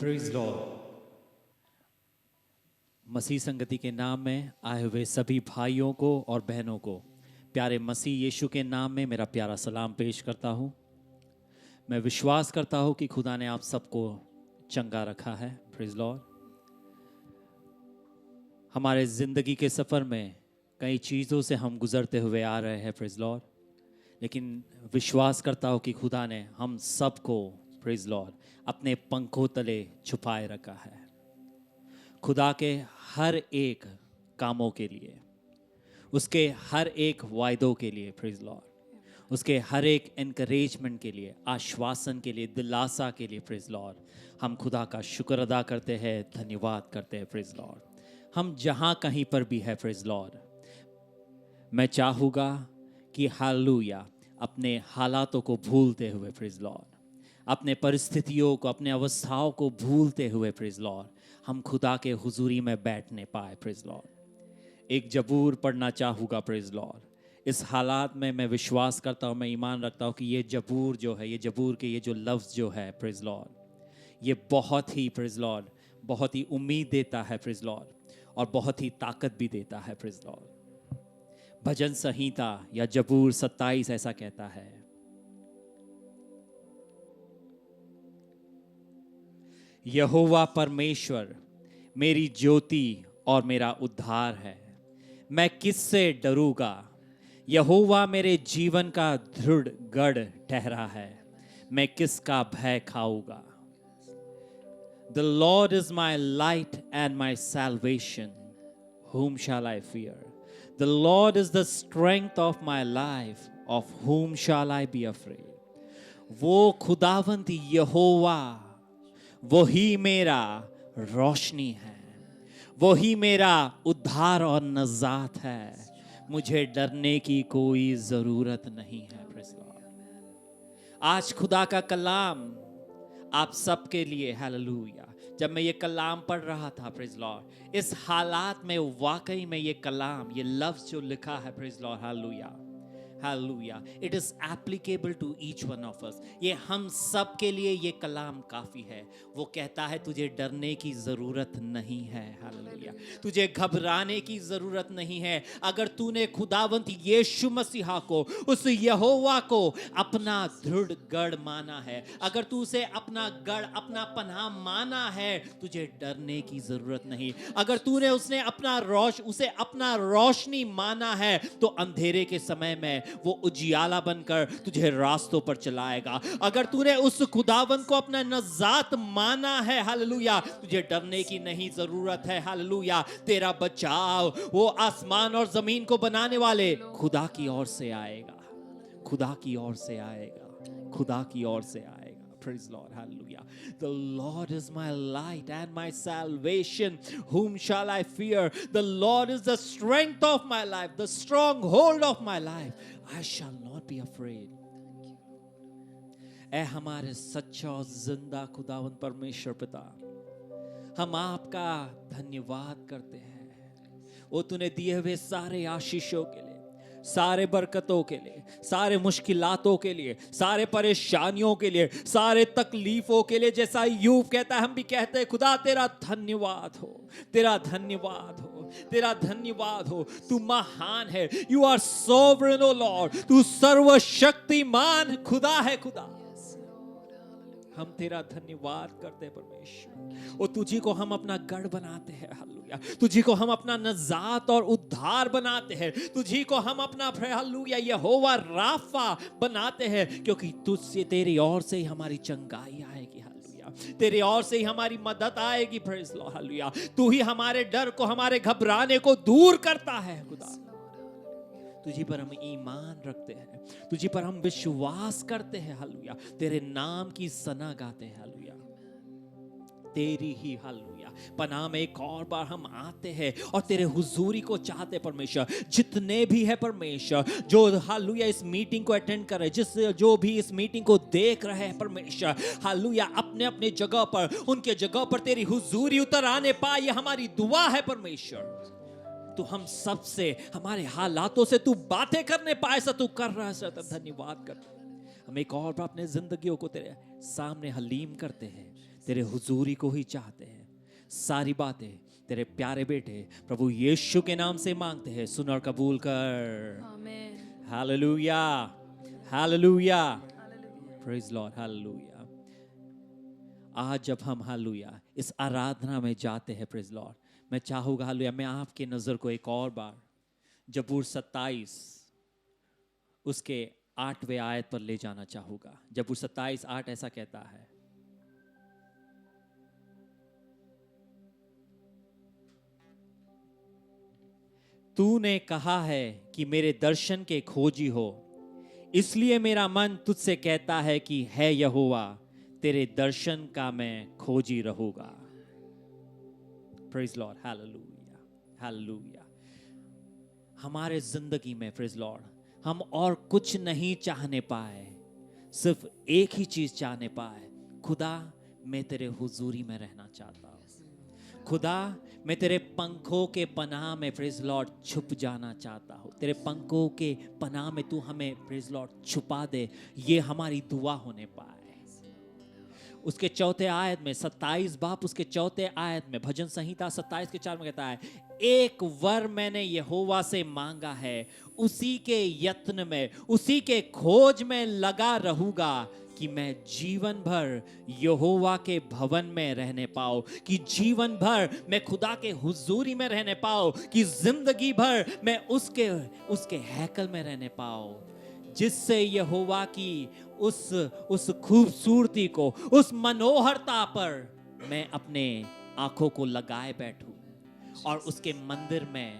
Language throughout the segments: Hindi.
Praise Lord. मसीह संगति के नाम में आए हुए सभी भाइयों को और बहनों को प्यारे मसीह यीशु के नाम में मेरा प्यारा सलाम पेश करता हूँ। मैं विश्वास करता हूँ कि खुदा ने आप सबको चंगा रखा है। Praise Lord. हमारे ज़िंदगी के सफ़र में कई चीज़ों से हम गुजरते हुए आ रहे हैं। Praise Lord. लेकिन विश्वास करता हूँ कि खुदा ने हम सबको प्रेज लॉर्ड अपने पंखों तले छुपाए रखा है। खुदा के हर एक कामों के लिए, उसके हर एक वायदों के लिए, प्रेज लॉर्ड, उसके हर एक एनकरेजमेंट के लिए, आश्वासन के लिए, दिलासा के लिए, प्रेज लॉर्ड, हम खुदा का शुक्र अदा करते हैं, धन्यवाद करते हैं। Praise Lord. हम जहाँ कहीं पर भी है प्रेज लॉर्ड, मैं चाहूँगा कि हालेलुया अपने हालातों को भूलते हुए प्रेज लॉर्ड, अपने परिस्थितियों को, अपने अवस्थाओं को भूलते हुए प्रेज लॉर्ड, हम खुदा के हुजूरी में बैठने पाए। Praise Lord. एक जबूर पढ़ना चाहूँगा प्रेज लॉर्ड। इस हालात में मैं विश्वास करता हूँ, मैं ईमान रखता हूँ कि ये जबूर जो है, ये जबूर के ये जो लफ्ज़ जो है प्रेज लॉर्ड, ये बहुत ही प्रेज लॉर्ड, बहुत ही उम्मीद देता है प्रेज लॉर्ड, और बहुत ही ताकत भी देता है प्रेज लॉर्ड। भजन संहिता या जबूर 27 ऐसा कहता है, यहोवा परमेश्वर मेरी ज्योति और मेरा उद्धार है, मैं किससे डरूंगा। यहोवा मेरे जीवन का दृढ़ गढ़ ठहरा है, मैं किसका भय खाऊंगा। The Lord is my light and my salvation, whom shall I fear? The Lord is the strength of my life, of whom shall I be afraid? वो खुदावंद यहोवा वही मेरा रोशनी है, वही मेरा उद्धार और नजात है, मुझे डरने की कोई जरूरत नहीं है। Praise Lord. आज खुदा का कलाम आप सबके लिए, हालेलुया। जब मैं ये कलाम पढ़ रहा था प्रेज़ लॉर्ड, इस हालात में वाकई में ये कलाम, ये लफ्ज जो लिखा है praise Lord, hallelujah hallelujah, it is applicable to each one of us. ये हम सब के लिए ये कलाम काफी है। वो कहता है तुझे डरने की जरूरत नहीं है, हालेलुया, तुझे घबराने की जरूरत नहीं है। अगर तूने खुदावंत यीशु मसीहा को, उस यहोवा को अपना दृढ़ गढ़ माना है, अगर तू उसे अपना गढ़, अपना पनाह माना है, तुझे डरने की जरूरत नहीं। अगर तूने उसे अपना रोशनी माना है, तो अंधेरे के समय में वो उजियाला बनकर तुझे रास्तों पर चलाएगा। अगर तूने उस खुदावन को अपना नजात माना है, हालेलुया, तुझे डरने की नहीं जरूरत है। हालेलुया। तेरा बचाव वो आसमान और जमीन को बनाने वाले खुदा की ओर से आएगा, खुदा की ओर से आएगा, खुदा की ओर से आएगा। Praise Lord, hallelujah. The Lord is my light and my salvation, whom shall I fear? The Lord is the strength of my life, the stronghold of my life, I shall not be afraid. ऐ हमारे सच्चा और जिंदा खुदावंद परमेश्वर पिता, हम आपका धन्यवाद करते हैं। वो तूने दिए हुए सारे आशीषों के लिए, सारे बरकतों के लिए, सारे मुश्किलातों के लिए, सारे परेशानियों के लिए, सारे तकलीफों के लिए, जैसा यूब कहता है हम भी कहते हैं, खुदा तेरा धन्यवाद हो, तेरा धन्यवाद हो, तेरा धन्यवाद हो। तू महान है। You are sovereign O Lord, तू सर्वशक्तिमान खुदा है। खुदा, हम तेरा धन्यवाद करते हैं परमेश्वर। और तुझी को हम अपना गढ़ बनाते हैं, हालेलुया। तुझी को हम अपना नजात और उद्धार बनाते हैं। तुझी को हम अपना, हालेलुया, यहोवा राफा बनाते हैं, क्योंकि तुझसे, तेरी ओर से ही हमारी चंगाई आएगी, हालेलुया, तेरी ओर से ही हमारी मदद आएगी। Praise Lord, hallelujah. तू ही हमारे डर को, हमारे घबराने को दूर करता है। खुदा, तुझी पर हम ईमान रखते हैं, तुझी पर हम विश्वास करते हैं, हालेलुया। तेरे नाम की सना गाते हैं, हालेलुया। तेरी ही, हालेलुया, पनाह में एक और बार हम आते हैं और तेरे हुजूरी को चाहते हैं परमेश्वर। जितने भी है परमेश्वर, जो हालेलुया इस मीटिंग को अटेंड कर रहे, जो भी इस मीटिंग को देख रहे हैं परमेश्वर, हालेलुया, अपने अपने जगह पर, उनके जगह पर तेरी हुजूरी उतर आने पाए, ये हमारी दुआ है परमेश्वर। तू हम सब से, हमारे हालातों से तू बातें करने पाए, ऐसा तू कर रहा है। धन्यवाद कर। हम एक और बार अपने जिंदगियों को तेरे सामने हलीम करते हैं, तेरे हुजूरी को ही चाहते हैं। सारी बातें तेरे प्यारे बेटे प्रभु यीशु के नाम से मांगते हैं, सुन और कबूल कर। Amen. Hallelujah, hallelujah, praise Lord, hallelujah. आज जब हम हालेलुया इस आराधना में जाते हैं, प्रेज लॉर्ड, मैं चाहूंगा हालेलुया मैं आपकी नजर को एक और बार जबूर 27 उसके 8वें आयत पर ले जाना चाहूंगा। जबूर 27:8 ऐसा कहता है, तूने कहा है कि मेरे दर्शन के खोजी हो, इसलिए मेरा मन तुझसे कहता है कि है यहोवा, तेरे दर्शन का मैं खोजी रहूंगा। Praise Lord, hallelujah, hallelujah. हमारे जिंदगी में प्रेज लॉर्ड हम और कुछ नहीं चाहने पाए, सिर्फ एक ही चीज चाहने पाए, खुदा मैं तेरे हुजूरी में रहना चाहता हूँ। खुदा मैं तेरे पंखों के पनाह में प्रेज लॉर्ड छुप जाना चाहता हूँ। तेरे पंखों के पनाह में तू हमें प्रेज लॉर्ड छुपा दे, ये हमारी दुआ होने पाए। उसके 4थे आयत में 27 बाप उसके 4थे आयत में भजन संहिता 27:4 में कहता है, एक वर मैंने यहोवा से मांगा है, उसी के यत्न में उसी के खोज में लगा रहूंगा कि मैं जीवन भर यहोवा के भवन में रहने पाऊं, कि जीवन भर मैं खुदा के हुजूरी में रहने पाऊं, कि जिंदगी भर मैं उसके हैकल में रहने पाऊं, जिससे यहोवा की उस खूबसूरती को, उस मनोहरता पर मैं अपने आंखों को लगाए बैठूं और उसके मंदिर में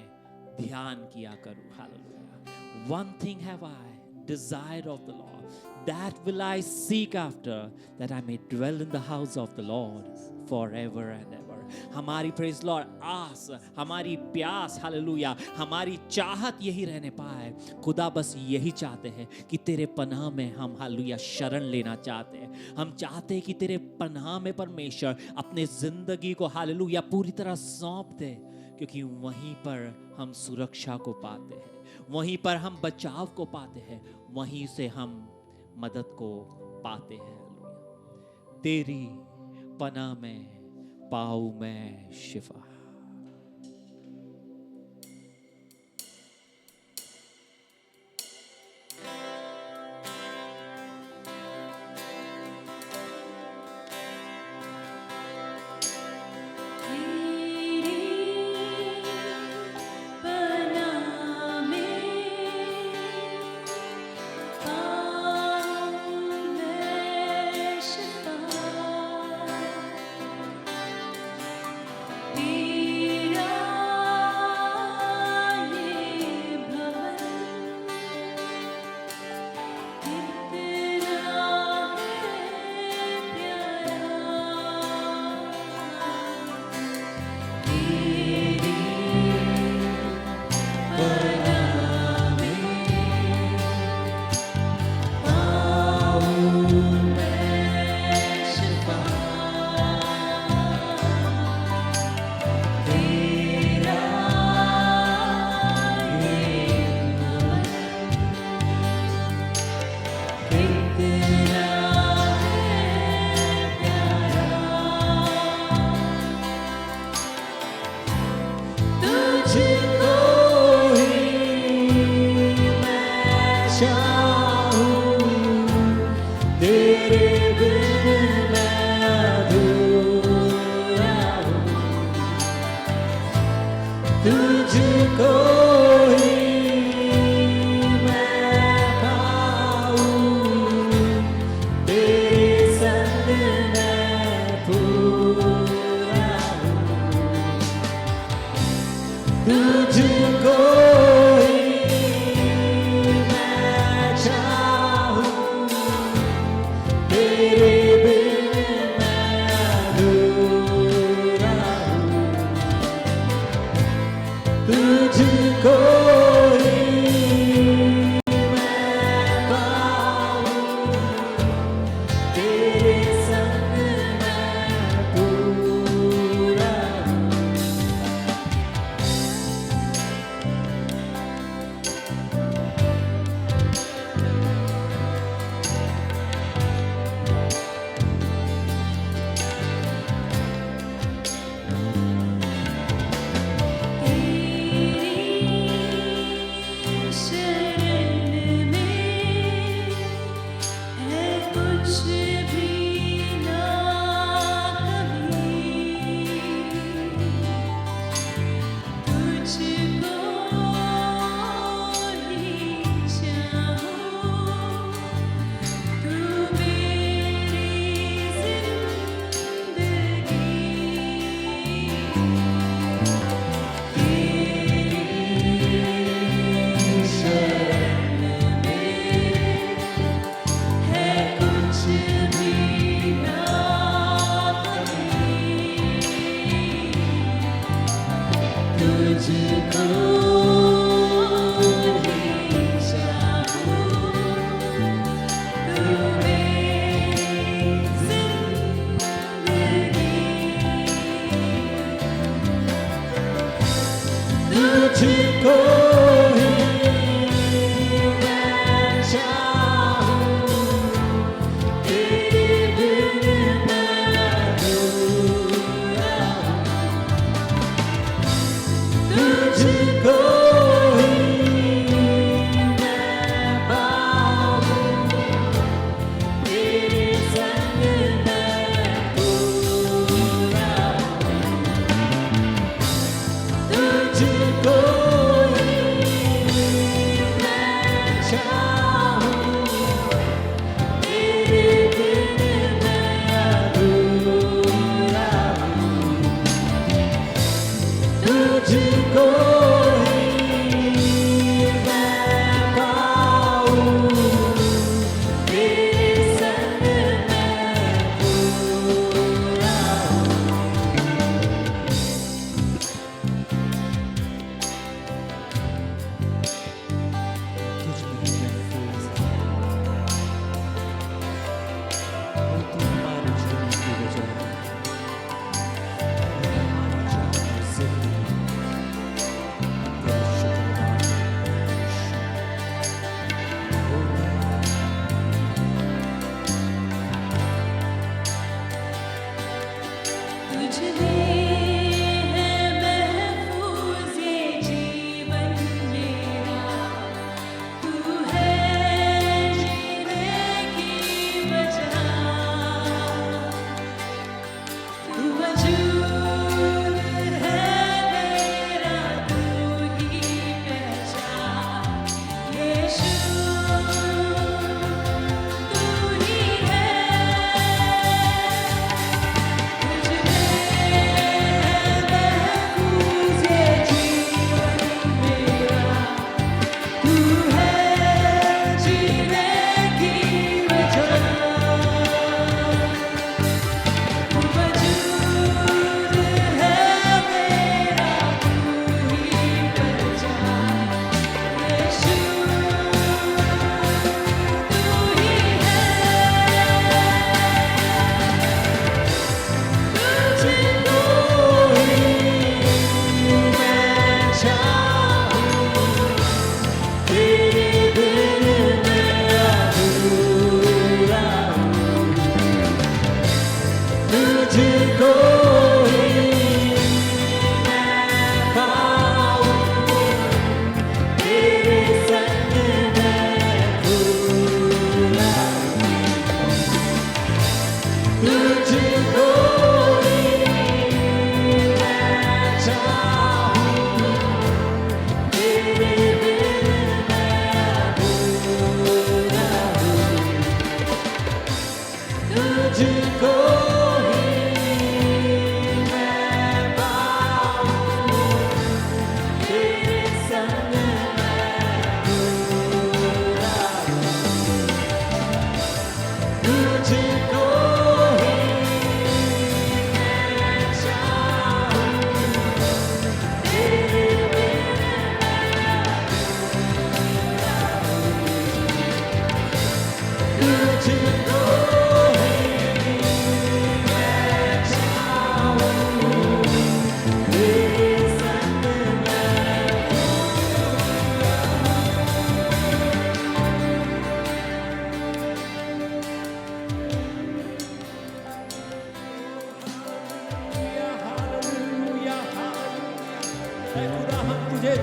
ध्यान किया करूं। Hallelujah. One thing have I desired of the Lord, that will I seek after, that I may dwell in the house of the Lord forever and ever. हमारी प्रेज लॉर्ड आस, हमारी प्यास, हालेलुया, हमारी चाहत यही रहने पाए। खुदा बस यही चाहते हैं कि तेरे पनाह में हम हालेलुया शरण लेना चाहते हैं। हम चाहते हैं कि तेरे पनाह में परमेश्वर अपने जिंदगी को हालेलुया पूरी तरह सौंप दे, क्योंकि वहीं पर हम सुरक्षा को पाते हैं, वहीं पर हम बचाव को पाते हैं, वहीं से हम मदद को पाते हैं। हालेलुया। तेरी पनाह में पाऊं मैं शिफा।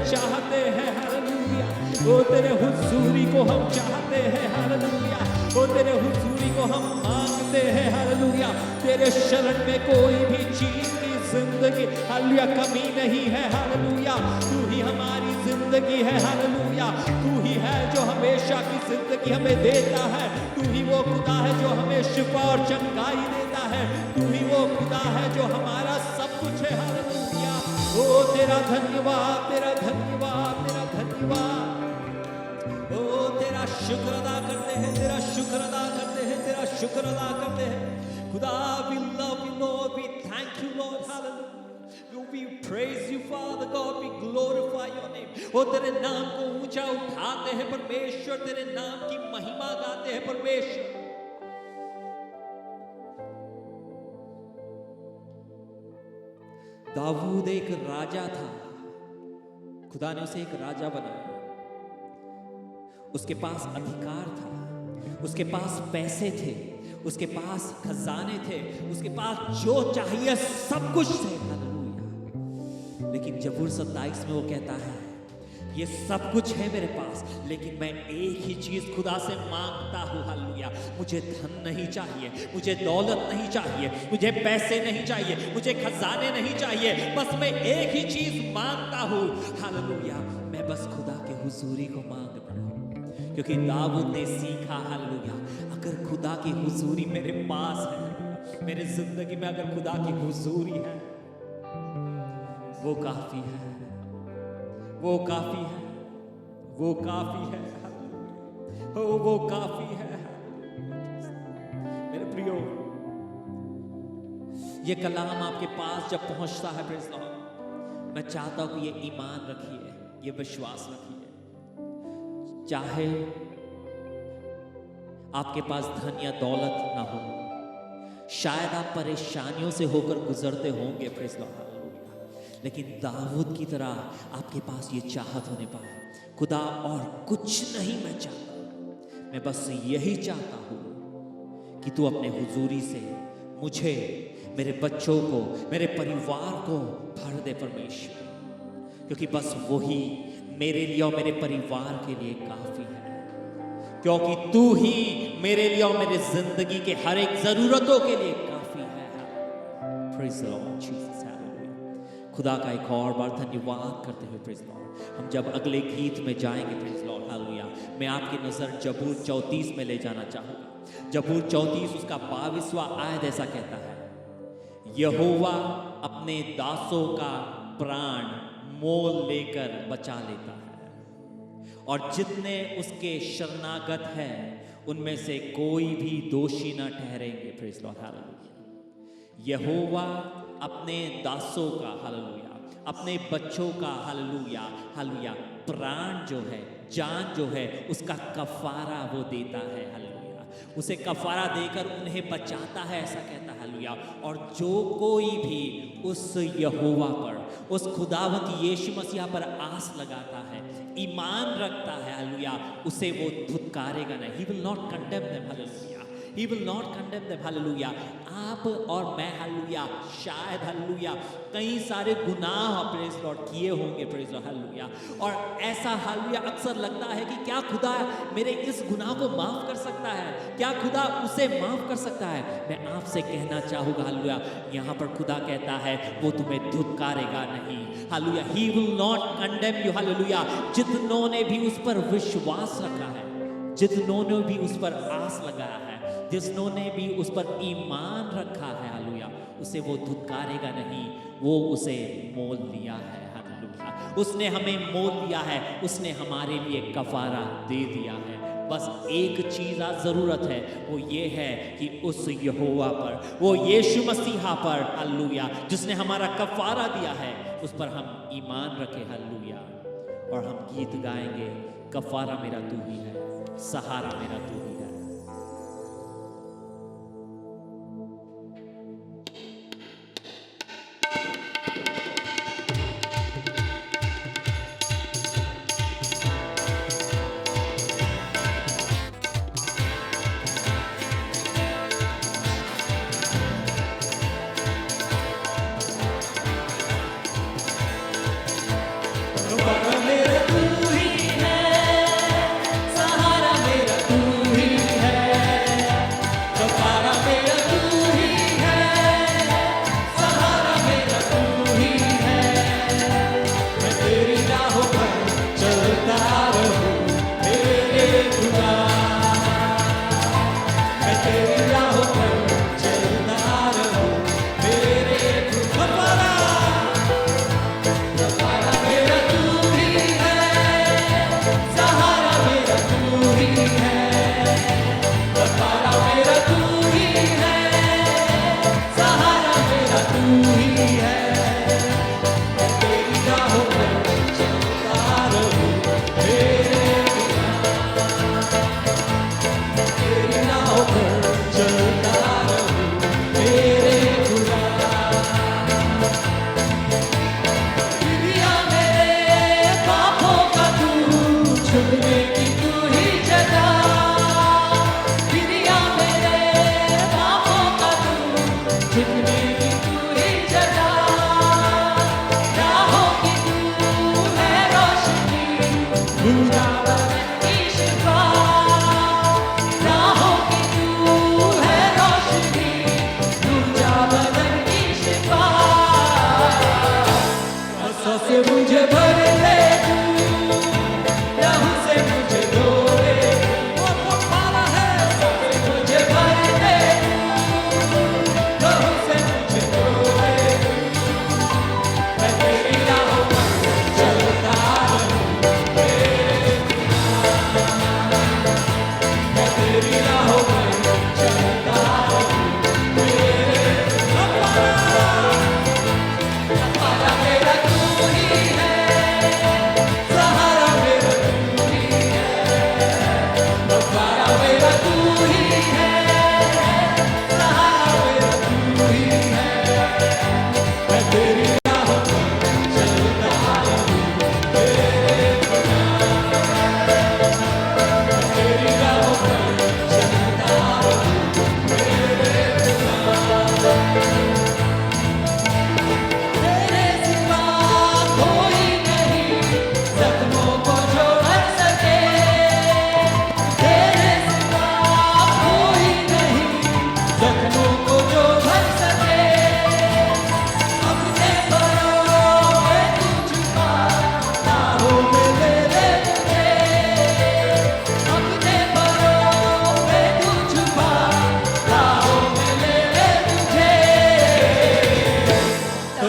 चाहते हैं हालेलुया। ओ तेरे हुजूरी को हम चाहते हैं हालेलुया। ओ तेरे हुजूरी को हम मांगते हैं हालेलुया। तेरे शरण में कोई भी चीज की जिंदगी हालेलुया कमी नहीं है हालेलुया। तू ही हमारी जिंदगी है हालेलुया। तू ही है जो हमेशा की जिंदगी हमें देता है। तू ही वो खुदा है जो हमें शिफा और चंगाई देता है। तू ही वो खुदा है जो हमारा सब कुछ है हालेलुया। ओ तेरा धन्यवाद, तेरा धन्यवाद, तेरा धन्यवाद। ओ तेरा शुक्र अदा करते हैं, तेरा शुक्र अदा करते हैं, तेरा शुक्र अदा करते हैं खुदा। we love you Lord, we thank you Lord, hallelujah, we praise you Father God, we glorify your name। ओ तेरे नाम को ऊंचा उठाते हैं परमेश्वर, तेरे नाम की महिमा गाते हैं परमेश्वर। दाऊद एक राजा था, खुदा ने उसे एक राजा बनाया। उसके पास अधिकार था, उसके पास पैसे थे, उसके पास खजाने थे, उसके पास जो चाहिए सब कुछ थे हालेलुया। लेकिन जबूर 27 में वो कहता है ये सब कुछ है मेरे पास, लेकिन मैं एक ही चीज खुदा से मांगता हूं हालेलुया। मुझे धन नहीं चाहिए, मुझे दौलत नहीं चाहिए, मुझे पैसे नहीं चाहिए, मुझे खजाने नहीं चाहिए, बस मैं एक ही चीज मांगता हूं हालेलुया। मैं बस खुदा के हुजूरी को मांगता हूं। क्योंकि दाऊद ने सीखा हालेलुया, अगर खुदा की हुजूरी मेरे पास है, मेरे जिंदगी में अगर खुदा की हुजूरी है, वो काफी है, वो काफी है, वो काफी है, वो काफी है। मेरे प्रियो, ये कलाम आपके पास जब पहुंचता है प्रेज़ लॉर्ड, मैं चाहता हूं कि ये ईमान रखिए, ये विश्वास रखिए। चाहे आपके पास धन या दौलत ना हो, शायद आप परेशानियों से होकर गुजरते होंगे प्रेज़ लॉर्ड हालेलुया, लेकिन दाऊद की तरह आपके पास ये चाहत होने पाए, खुदा और कुछ नहीं मैं चाहता, मैं बस यही चाहता हूं कि तू अपने हुजूरी से मुझे, मेरे बच्चों को, मेरे परिवार को भर दे परमेश्वर। क्योंकि बस वही मेरे लिए और मेरे परिवार के लिए काफी है, क्योंकि तू ही मेरे लिए और मेरे जिंदगी के हर एक जरूरतों के लिए काफी है। Praise the Lord Jesus hallelujah. खुदा का एक और बार धन्यवाद करते हुए प्रेज़ लॉर्ड, हम जब अगले गीत में जाएंगे प्रेज़ लॉर्ड हालेलुया, मैं आपकी नजर जबूर 34 में ले जाना चाहूंगा। जबूर 34 उसका 22वां आयत ऐसा कहता है, यहोवा अपने दासों का प्राण मोल लेकर बचा लेता है, और जितने उसके शरणागत हैं उनमें से कोई भी दोषी न ठहरेंगे। Praise Lord hallelujah. यहोवा अपने दासों का हालेलुया, अपने बच्चों का हालेलुया हालेलुया प्राण जो है, जान जो है, उसका कफारा वो देता है हालेलुया, उसे कफारा देकर उन्हें बचाता है, ऐसा कहता है हालेलुया। और जो कोई भी उस यहोवा पर, उस खुदावंत यीशु मसीह पर आस लगाता है, ईमान रखता है हालेलुया, उसे वो धुतकारेगा नहीं। He will not condemn them hallelujah, He will not condemn them hallelujah. आप और मैं हालेलुया शायद हालेलुया कई सारे गुनाह प्रेज़ लॉर्ड किए होंगे प्रेज़ लॉर्ड हालेलुया, और ऐसा हालेलुया अक्सर लगता है कि क्या खुदा मेरे इस गुनाह को माफ कर सकता है, क्या खुदा उसे माफ कर सकता है। मैं आपसे कहना चाहूँगा हालेलुया, यहाँ पर खुदा कहता है वो तुम्हें धुतकारेगा नहीं hallelujah. He will not condemn you hallelujah. जितनों ने भी उस पर विश्वास रखा है, जितनों ने भी उस पर आस लगाया है, जिसनों ने भी उस पर ईमान रखा है हालेलुया, उसे वो धुतकारेगा नहीं। वो उसे मोल लिया है हालेलुया, उसने हमें मोल लिया है, उसने हमारे लिए कफारा दे दिया है। बस एक चीज आज जरूरत है, वो ये है कि उस यहोवा पर, वो यीशु मसीहा पर हालेलुया, जिसने हमारा कफारा दिया है, उस पर हम ईमान रखें हालेलुया। और हम गीत गाएंगे, कफारा मेरा तू ही है, सहारा मेरा तू ही है। कफारा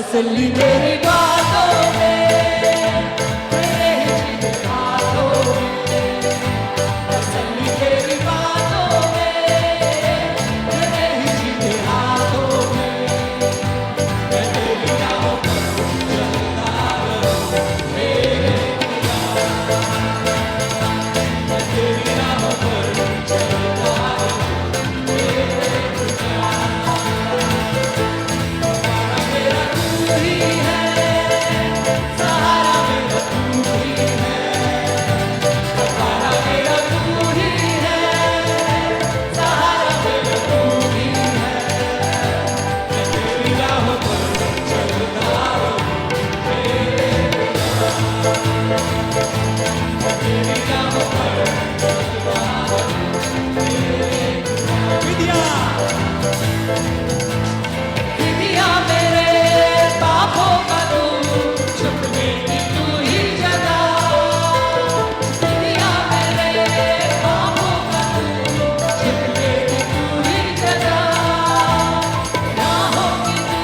तसल्ली तेरी बातों में, तेरे ही हाथों में, तसल्ली तेरी बातों में, तेरे ही हाथों में, मैं तेरी राहों पर चलता रहूं मेरे खुदा, मैं तेरी राहों पर चलता रहूं मेरे खुदा। सहारा मेरा तू ही है, सहारा मेरा तू ही है, सहारा मेरा तू ही है, सहारा मेरा तू ही है, मैं तेरी राहों पर चलता रहूं मेरे खुदा, मैं तेरी राहों पर चलता रहूं मेरे खुदा। विधिया मेरे पापों का तू छुपने की तू ही जगह, विधिया मेरे पापों का तू छुपने की तू ही जगह, राहों की तू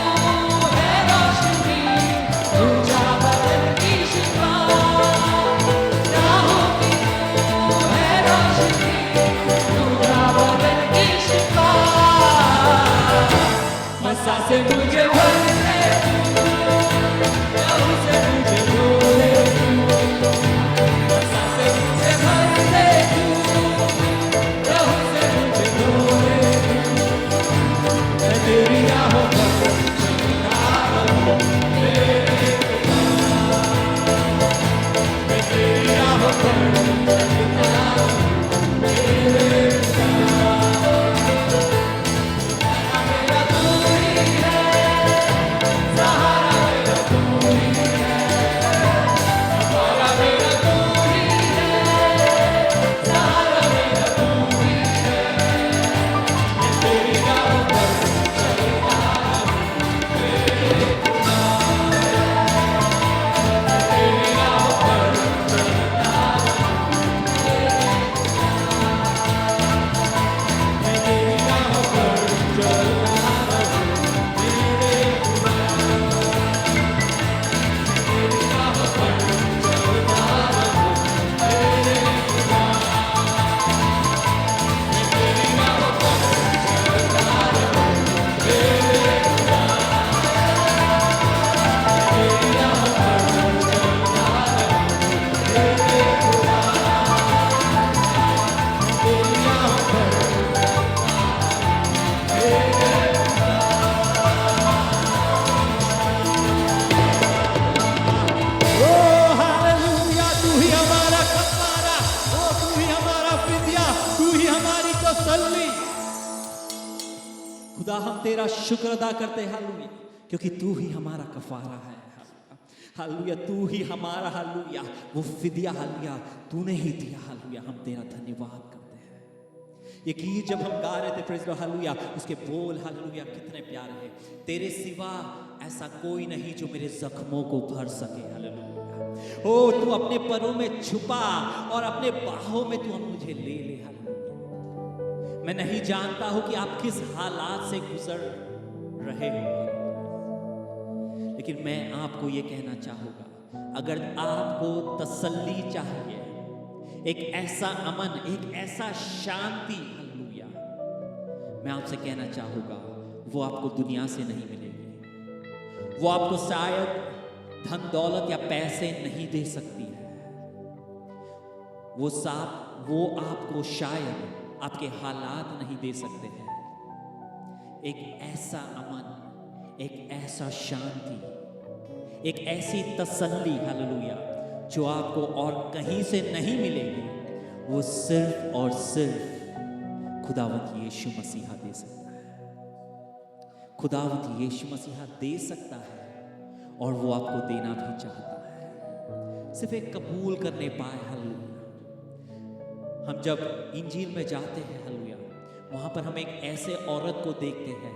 है रोशनी, ऊंचा बदन की शिफा, राहों की तू है रोशनी, ऊंचा बदन की शिफा, मसा से मुझे भर दे तू, लहू से मुझे धो ले तू, मसा से मुझे भर दे तू, लहू से मुझे धो ले तू, मैं तेरी राहों पर चलता रहूं मेरे खुदा, मैं तेरी राहों पर चलता रहूं मेरे खुदा। सहारा मेरा तू ही है, सहारा मेरा तू ही है, सहारा मेरा तू ही है, सहारा मेरा तू ही है, मैं तेरी राहों पर चलता रहूं मेरे खुदा, मैं तेरी राहों पर चलता रहूं मेरे खुदा, मैं तेरी राहों पर चलता रहूं मेरे खुदा, तेरी राहों पर चलता रहूं मेरे खुदा, मैं तेरी राहों पर चलता रहूं मेरे खुदा, तेरी राहों पर चलता रहूं मेरे खुदा, तेरी राहों पर ओ हालेलुया, तू ही हमारा कफारा, ओ तू ही हमारा फिदिया, तू ही हमारी तसल्ली। खुदा हम तेरा शुक्र अदा करते हैं हालेलुया, क्योंकि तू ही हमारा कफारा है हालेलुया, तू ही हमारा हालेलुया वो फिदिया हालेलुया तूने ही दिया हालेलुया, हम तेरा धन्यवाद करते हैं। ये गीत जब हम गा रहे थे प्रेज़ द हालेलुया, उसके बोल हालेलुया कितने प्यारे हैं, तेरे सिवा ऐसा कोई नहीं जो मेरे जख्मों को भर सके हालेलुया, ओ तू अपने परों में छुपा और अपने बाहों में तू अब मुझे ले ले हालेलुया। मैं नहीं जानता हूं कि आप किस हालात से गुजर रहे हो, लेकिन मैं आपको ये कहना चाहूंगा, अगर आपको तसल्ली चाहिए, एक ऐसा अमन, एक ऐसा शांति हालेलुया, मैं आपसे कहना चाहूंगा वो आपको दुनिया से नहीं मिलेगी, वो आपको शायद धन दौलत या पैसे नहीं दे सकती है, वो आपको शायद आपके हालात नहीं दे सकते हैं। एक ऐसा अमन, एक ऐसा शांति, एक ऐसी तसल्ली हालेलुया जो आपको और कहीं से नहीं मिलेगी, वो सिर्फ और सिर्फ खुदावंत यीशु मसीहा दे सकता है। खुदावंत यीशु मसीहा दे सकता है और वो आपको देना भी चाहता है, सिर्फ एक कबूल करने पाए हालेलुया। हम जब इंजील में जाते हैं हालेलुया, वहां पर हम एक ऐसे औरत को देखते हैं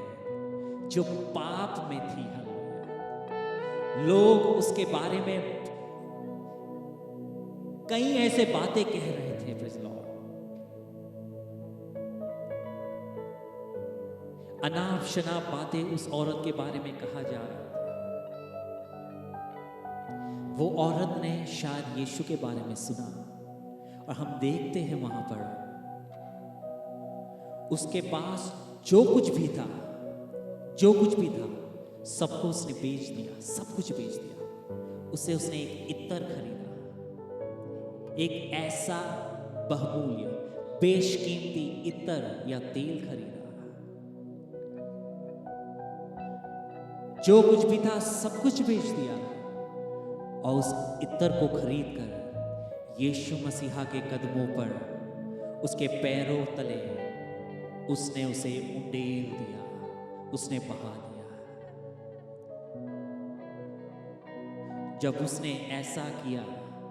जो पाप में थी हालेलुया। लोग उसके बारे में कई ऐसे बातें कह रहे थे, प्रेज़ लॉर्ड, अनाप शनाप बातें उस औरत के बारे में कहा जा रहा था। वो औरत ने शायद यीशु के बारे में सुना और हम देखते हैं वहां पर उसके पास जो कुछ भी था, सबको उसने बेच दिया, सब कुछ बेच दिया। उसने एक इत्र खरीदा, एक ऐसा बहुमूल्य बेशकीमती इत्र या तेल खरीदा। जो कुछ भी था सब कुछ बेच दिया और उस इत्र को खरीद कर यीशु मसीहा के कदमों पर, उसके पैरों तले उसने उसे उंडेल दिया, उसने बहा दिया। जब उसने ऐसा किया,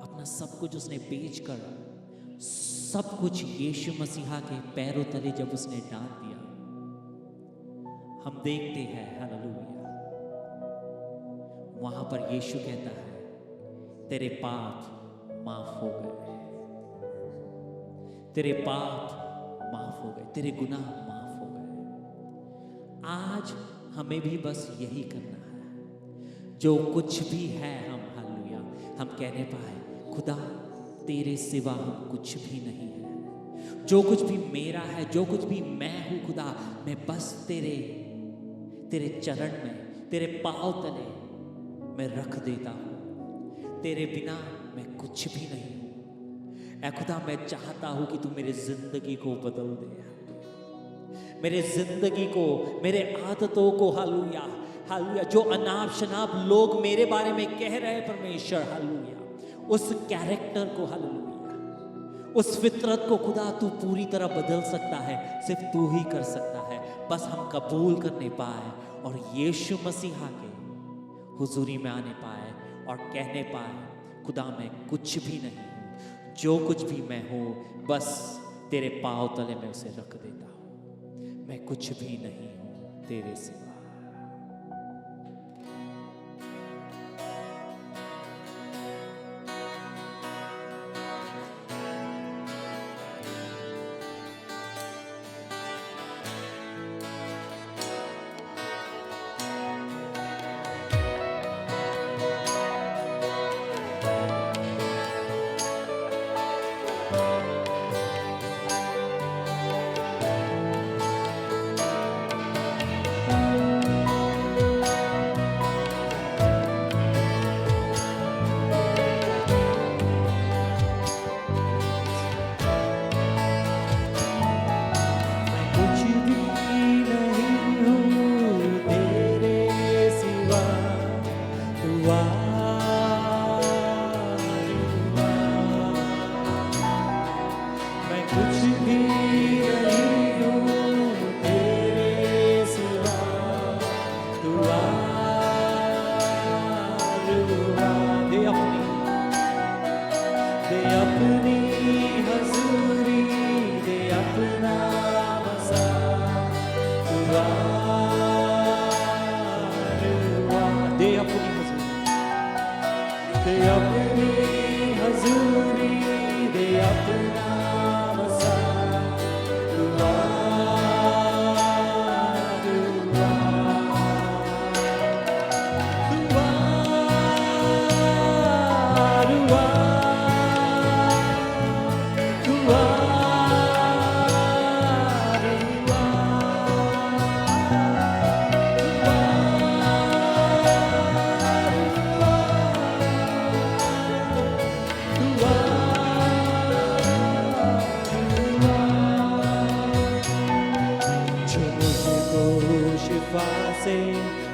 अपना सब कुछ उसने बेचकर सब कुछ यीशु मसीहा के पैरों तले जब उसने डाल दिया, हम देखते हैं हालेलुया, वहां पर यीशु कहता है तेरे पाप माफ हो गए, तेरे पाप माफ हो गए, तेरे गुनाह माफ हो गए। आज हमें भी बस यही करना है। जो कुछ भी है हम हालेलुया, हम कहने पाए खुदा तेरे सिवा हम कुछ भी नहीं है। जो कुछ भी मेरा है, जो कुछ भी मैं हूं खुदा, मैं बस तेरे चरण में, तेरे पांव तले मैं रख देता हूं। तेरे बिना मैं कुछ भी नहीं हूं। ऐ खुदा, मैं चाहता हूं कि तू मेरी जिंदगी को बदल दे, मेरे जिंदगी को, मेरे आदतों को हालेलुया, हालेलुया, जो अनाप शनाप लोग मेरे बारे में कह रहे हैं परमेश्वर, हालेलुया, उस कैरेक्टर को, हालेलुया, उस फितरत को खुदा तू पूरी तरह बदल सकता है। सिर्फ तू ही कर सकता है। बस हम कबूल करने पाए और यीशु मसीहा के हुजूरी में आने पाए और कहने पाए खुदा मैं कुछ भी नहीं हूं, जो कुछ भी मैं हूं बस तेरे पांव तले में उसे रख देता हूं। मैं कुछ भी नहीं हूं तेरे सिवा।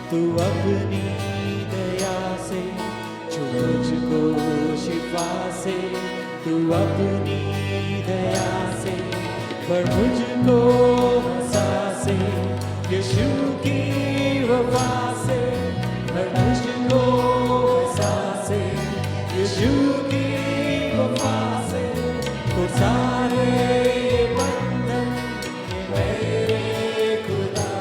तू अपनी दया से, जो मुझको शिफा से, तू अपनी दया से, पर मुझको हंसा से, यीशु की वफा से, पर मुझको हंसा से, यीशु की वफा से, तो सारे बंधन मेरे खुदा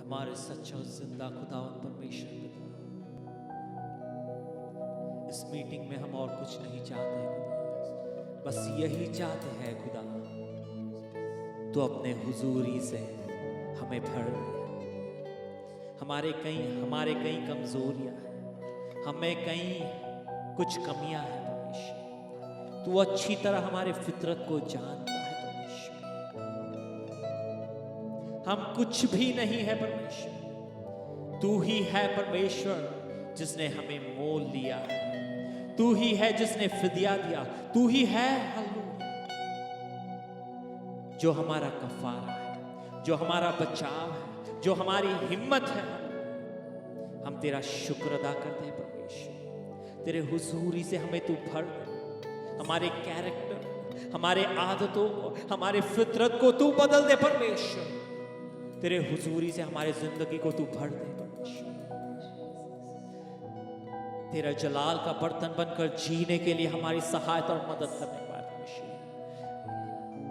हमारे सच्चा और जिंदा खुदावन परमेश्वर पिता, इस मीटिंग में हम और कुछ नहीं चाहते खुदा, बस यही चाहते हैं खुदा, तो अपने हुजूरी से हमें भर दे। हमारे कई कमजोरियां हैं, हमें कई कुछ कमियां हैं परमेश्वर। तू अच्छी तरह हमारे फितरत को जानता है परमेश्वर। हम कुछ भी नहीं है परमेश्वर, तू ही है परमेश्वर जिसने हमें मोल लिया है। तू ही है जिसने फिदिया दिया। तू ही है हालेलुया, जो हमारा कफारा है, जो हमारा बचाव है, जो हमारी हिम्मत है। हम तेरा शुक्र अदा करते हैं परमेश्वर। तेरे हुजूरी से हमें तू भर दे। हमारे कैरेक्टर, हमारे आदतों को, हमारे फितरत को तू बदल दे परमेश्वर। तेरे हुजूरी से हमारे जिंदगी को तू भर दे परमेश्वर। तेरा जलाल का बर्तन बनकर जीने के लिए हमारी सहायता और मदद करने पाए परमेश्वर।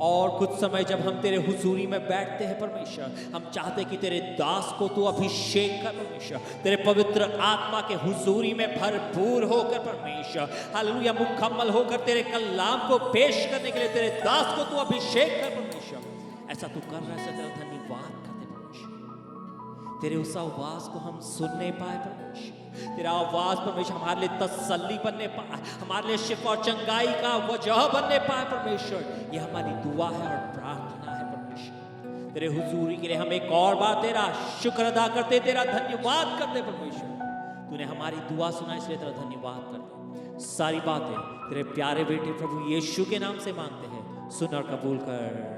और कुछ समय जब हम तेरे हुजूरी में बैठते हैं परमेश्वर, हम चाहते कि तेरे दास को तू अभिषेक कर परमेश्वर। तेरे पवित्र आत्मा के हुजूरी में भरपूर होकर परमेश्वर, हालेलुया, मुकम्मल होकर तेरे कलाम को पेश करने के लिए तेरे दास को तू अभिषेक कर परमेश्वर। ऐसा तू कर रहा है, तेरा धन्यवाद करते परमेश्वर। तेरे उस आवाज को हम सुनने पाए परमेश्वर। तेरा आवाज परमेश्वर हमारे लिए तसल्ली बनने पाए, हमारे लिए शिफा और चंगाई का वजह बनने पाए परमेश्वर। यह हमारी दुआ है और प्रार्थना है परमेश्वर। तेरे हुजूरी के लिए हम एक और बार तेरा शुक्र अदा करते, तेरा धन्यवाद करते परमेश्वर। तूने हमारी दुआ सुना, इसलिए तेरा धन्यवाद करते। सारी बातें तेरे प्यारे बेटे प्रभु यीशु के नाम से मांगते हैं, सुन और कबूल कर।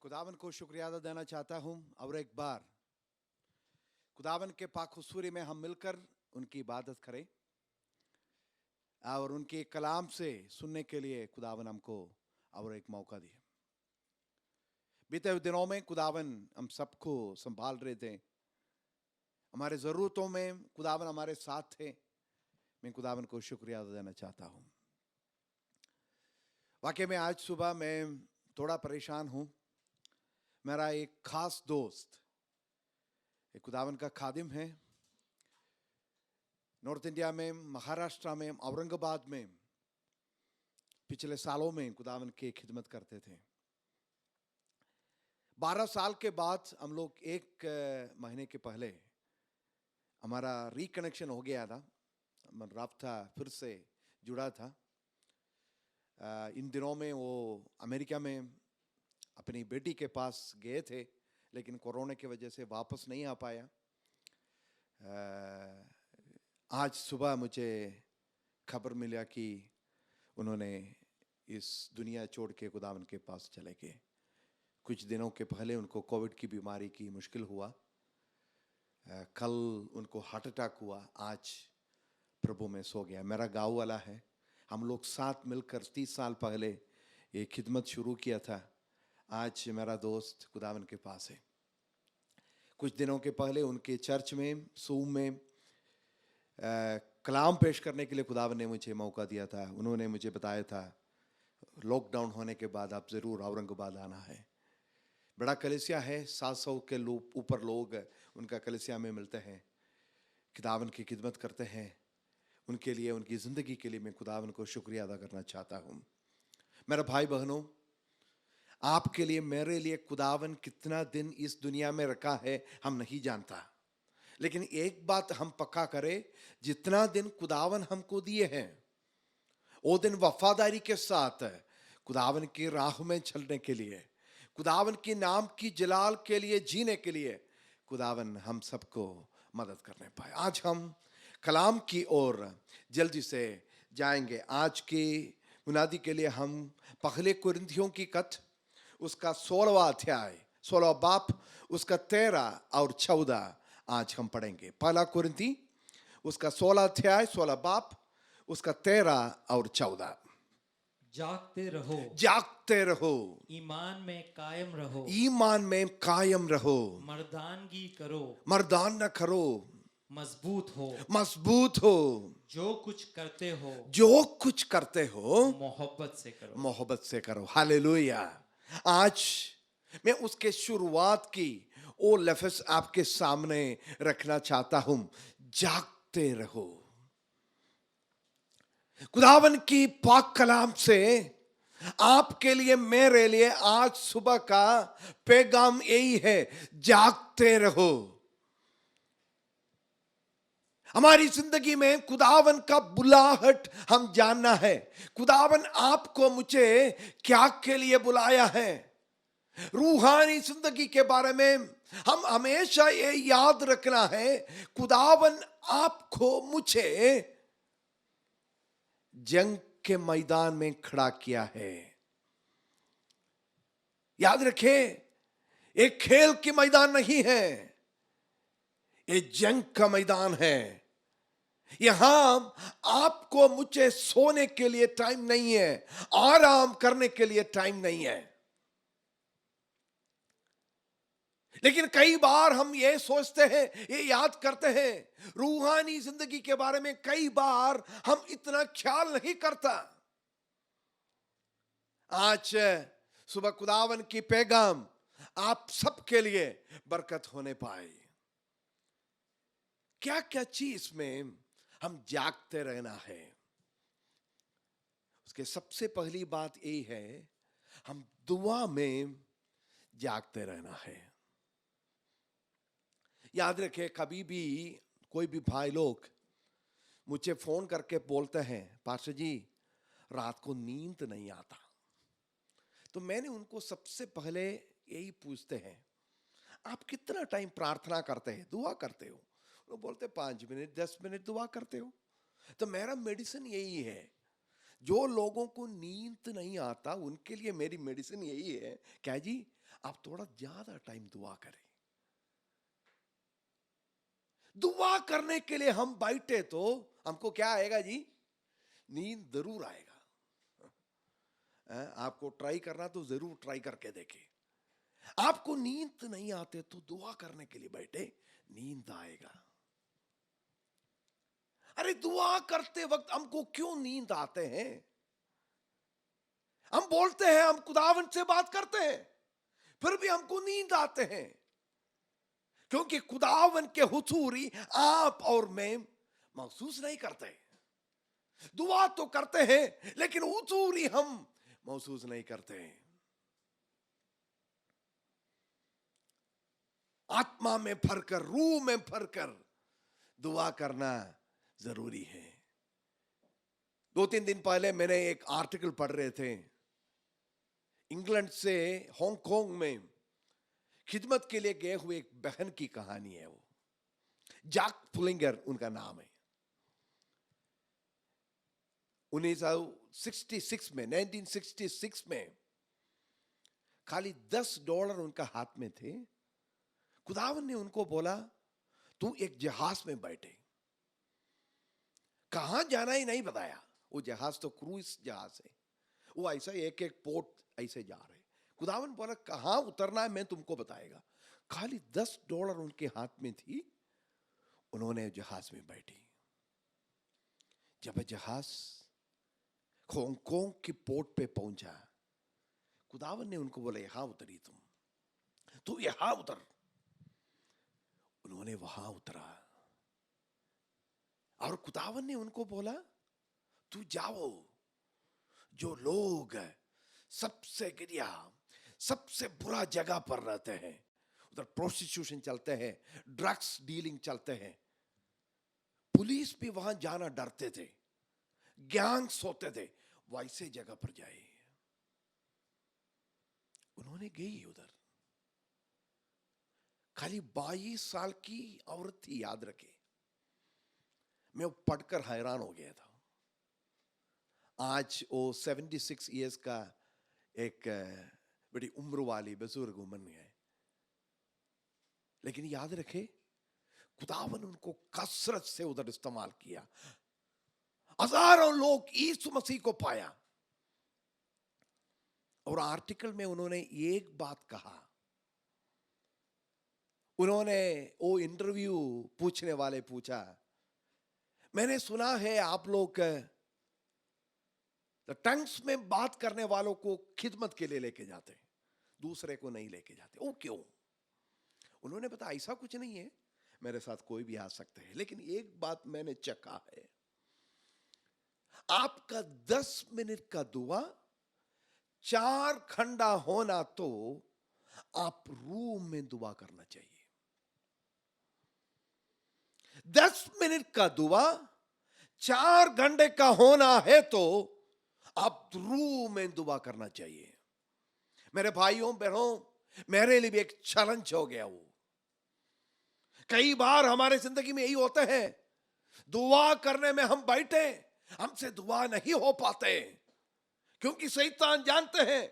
खुदावन को शुक्रिया अदा देना चाहता हूं और एक बार खुदावन के पाक हुजूरी में हम मिलकर उनकी इबादत करें और उनके कलाम से सुनने के लिए खुदावन हमको और एक मौका दिया। बीते हुए दिनों में खुदावन हम सबको संभाल रहे थे, हमारे ज़रूरतों में खुदावन हमारे साथ थे। मैं खुदावन को शुक्रिया अदा देना चाहता हूं। वाकई में आज सुबह मैं थोड़ा परेशान हूं। मेरा एक खास दोस्त एक खुदावन का खादिम है, नॉर्थ इंडिया में, महाराष्ट्र में, औरंगाबाद में पिछले सालों में खुदावन की खिदमत करते थे। 12 साल के बाद हम लोग 1 महीने के पहले हमारा रिकनेक्शन हो गया था, राब्ता फिर से जुड़ा था। इन दिनों में वो अमेरिका में अपनी बेटी के पास गए थे, लेकिन कोरोना की वजह से वापस नहीं आ पाया। आज सुबह मुझे खबर मिला कि उन्होंने इस दुनिया छोड़ के खुदावन के पास चले गए। कुछ दिनों के पहले उनको कोविड की बीमारी की मुश्किल हुआ, कल उनको हार्ट अटैक हुआ, आज प्रभु में सो गया। मेरा गाँव वाला है, हम लोग साथ मिलकर 30 साल पहले ये खिदमत शुरू किया था। आज मेरा दोस्त खुदावन के पास है। कुछ दिनों के पहले उनके चर्च में, सूम में कलाम पेश करने के लिए खुदावन ने मुझे मौका दिया था। उन्होंने मुझे बताया था लॉकडाउन होने के बाद आप ज़रूर औरंगाबाद आना है। बड़ा कलीसिया है, 700 के ऊपर लोग उनका कलीसिया में मिलते हैं, खुदावन की खिदमत करते हैं। उनके लिए, उनकी ज़िंदगी के लिए मैं खुदावन को शुक्रिया अदा करना चाहता हूँ। मेरे भाई बहनों, आपके लिए, मेरे लिए खुदावन कितना दिन इस दुनिया में रखा है हम नहीं जानता, लेकिन एक बात हम पक्का करें, जितना दिन खुदावन हमको दिए हैं वो दिन वफादारी के साथ खुदावन की राह में चलने के लिए, खुदावन के नाम की जलाल के लिए जीने के लिए खुदावन हम सबको मदद करने पाए। आज हम कलाम की ओर जल्दी से जाएंगे। आज की मुनादी के लिए हम पहले कुरिन्थियों की कथ उसका 16वां अध्याय, 16वां बाप, उसका 13 और 14 आज हम पढ़ेंगे। पहला कुरिन्थी उसका 16 अध्याय, 16 बाप, उसका 13 और 14। जागते रहो, जागते रहो, ईमान में कायम रहो, ईमान में कायम रहो, मर्दानगी करो, मर्दाना करो, मजबूत हो, मजबूत हो, जो कुछ करते हो जो कुछ करते हो मोहब्बत से करो। मोहब्बत से करो। हालेलुया। आज मैं उसके शुरुआत की वो लफ्ज़ आपके सामने रखना चाहता हूं, जागते रहो। खुदावन की पाक कलाम से आपके लिए, मेरे लिए आज सुबह का पैगाम यही है, जागते रहो। हमारी जिंदगी में खुदावन का बुलाहट हम जानना है। खुदावन आपको, मुझे क्या के लिए बुलाया है। रूहानी जिंदगी के बारे में हम हमेशा ये याद रखना है, खुदावन आपको, मुझे जंग के मैदान में खड़ा किया है। याद रखें, एक खेल की मैदान नहीं है, ये जंग का मैदान है। यहां आपको, मुझे सोने के लिए टाइम नहीं है, आराम करने के लिए टाइम नहीं है। लेकिन कई बार हम ये सोचते हैं, ये याद करते हैं, रूहानी जिंदगी के बारे में कई बार हम इतना ख्याल नहीं करता। आज सुबह खुदावन की पैगाम आप सबके लिए बरकत होने पाए। क्या क्या चीज में हम जागते रहना है। उसके सबसे पहली बात यही है, हम दुआ में जागते रहना है। याद रखें, कभी भी कोई भी भाई लोग मुझे फोन करके बोलते हैं, पास्टर जी रात को नींद नहीं आता, तो मैंने उनको सबसे पहले यही पूछते हैं, आप कितना टाइम प्रार्थना करते हैं, दुआ करते हो? वो बोलते 5 मिनट 10 मिनट दुआ करते हो। तो मेरा मेडिसिन यही है, जो लोगों को नींद नहीं आता उनके लिए मेरी मेडिसिन यही है, क्या जी आप थोड़ा ज्यादा टाइम दुआ करें। दुआ करने के लिए हम बैठे तो हमको क्या आएगा जी? नींद जरूर आएगा। आपको ट्राई करना तो जरूर ट्राई करके देखें। आपको नींद नहीं आते तो दुआ करने के लिए बैठे, नींद आएगा। अरे दुआ करते वक्त हमको क्यों नींद आते हैं? हम बोलते हैं हम खुदावन से बात करते हैं, फिर भी हमको नींद आते हैं, क्योंकि खुदावन के हुजूरी आप और मैं महसूस नहीं करते। दुआ तो करते हैं लेकिन हुजूरी हम महसूस नहीं करते। आत्मा में भरकर, रूह में भरकर दुआ करना जरूरी है। 2-3 दिन पहले मैंने एक आर्टिकल पढ़ रहे थे, इंग्लैंड से हांगकांग में खिदमत के लिए गए हुए एक बहन की कहानी है। वो जैक फुलिंगर उनका नाम है। 1966 में खाली $10 उनका हाथ में थे। खुदावन ने उनको बोला, तू एक जहाज में बैठे। कहां जाना ही नहीं बताया। वो जहाज तो क्रूज जहाज है, वो ऐसा एक एक पोर्ट ऐसे जा रहे। खुदावन बोला कहां उतरना है मैं तुमको बताएगा। खाली $10 उनके हाथ में थी, उन्होंने जहाज में बैठी। जब जहाज हांगकांग की पोर्ट पे पहुंचा, खुदावन ने उनको बोला यहां उतरी, तू यहां उतर। उन्होंने वहां उतरा और खुदावन ने उनको बोला तू जाओ, जो लोग सबसे घटिया सबसे बुरा जगह पर रहते हैं, उधर प्रोस्टिट्यूशन चलते हैं, ड्रग्स डीलिंग चलते हैं, पुलिस भी वहां जाना डरते थे, गैंग्स होते थे, वैसे जगह पर जाए। उन्होंने गई उधर। खाली 22 साल की औरत थी, याद रखे। मैं वो पढ़कर हैरान हो गया था। आज वो 76 इयर्स का एक बड़ी उम्र वाली बुजुर्ग वुमन है, लेकिन याद रखे खुदावन उनको कसरत से उधर इस्तेमाल किया। हजारों लोग यीशु मसीह को पाया। और आर्टिकल में उन्होंने एक बात कहा। उन्होंने वो इंटरव्यू पूछने वाले पूछा, मैंने सुना है आप लोग टंग्स में बात करने वालों को खिदमत के लिए लेके जाते, दूसरे को नहीं लेके जाते, वो क्यों? उन्होंने बताया ऐसा कुछ नहीं है, मेरे साथ कोई भी आ सकते हैं, लेकिन एक बात मैंने चखा है, आपका 10 मिनट का दुआ 4 घंटा होना तो आप रूम में दुआ करना चाहिए। 10 मिनट का दुआ 4 घंटे का होना है तो आप रूम में दुआ करना चाहिए। मेरे भाइयों बहनों, मेरे लिए भी एक चैलेंज हो गया वो। कई बार हमारे जिंदगी में यही होता है, दुआ करने में हम बैठे, हमसे दुआ नहीं हो पाते, क्योंकि शैतान जानते हैं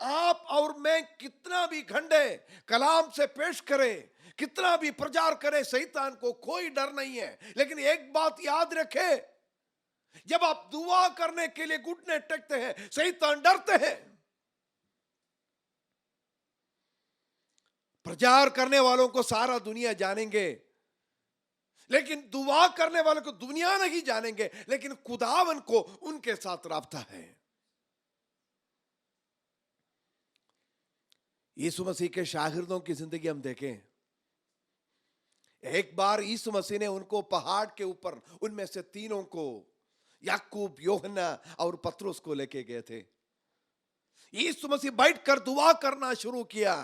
आप और मैं कितना भी घंटे कलाम से पेश करें, कितना भी प्रचार करें, शैतान को कोई डर नहीं है। लेकिन एक बात याद रखें, जब आप दुआ करने के लिए घुटने टेकते हैं, शैतान डरते हैं। प्रचार करने वालों को सारा दुनिया जानेंगे, लेकिन दुआ करने वालों को दुनिया नहीं जानेंगे, लेकिन खुदावन को उनके साथ राब्ता है। यीशु मसीह के शागिर्दों की जिंदगी हम देखें, एक बार यीशु मसीह ने उनको पहाड़ के ऊपर, उनमें से तीनों को, याकूब, यूहन्ना और पतरस को लेके गए थे। यीशु मसीह बैठकर दुआ करना शुरू किया।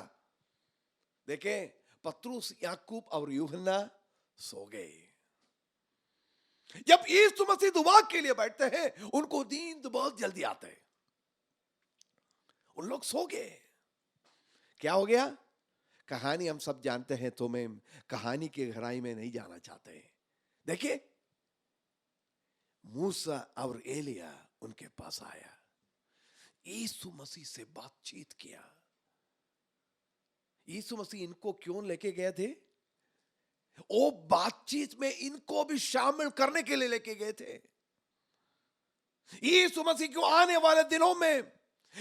देखें, पतरस, याकूब और यूहन्ना सो गए। जब यीशु मसीह दुआ के लिए बैठते हैं, उनको नींद बहुत जल्दी आते है। उन लोग सो गए। क्या हो गया? कहानी हम सब जानते हैं, तो मैं कहानी की गहराई में नहीं जाना चाहते। देखिए, मूसा और एलिया उनके पास आया, यीशु मसीह से बातचीत किया। यीशु मसीह इनको क्यों लेके गए थे? वो बातचीत में इनको भी शामिल करने के लिए लेके गए थे। यीशु मसीह क्यों आने वाले दिनों में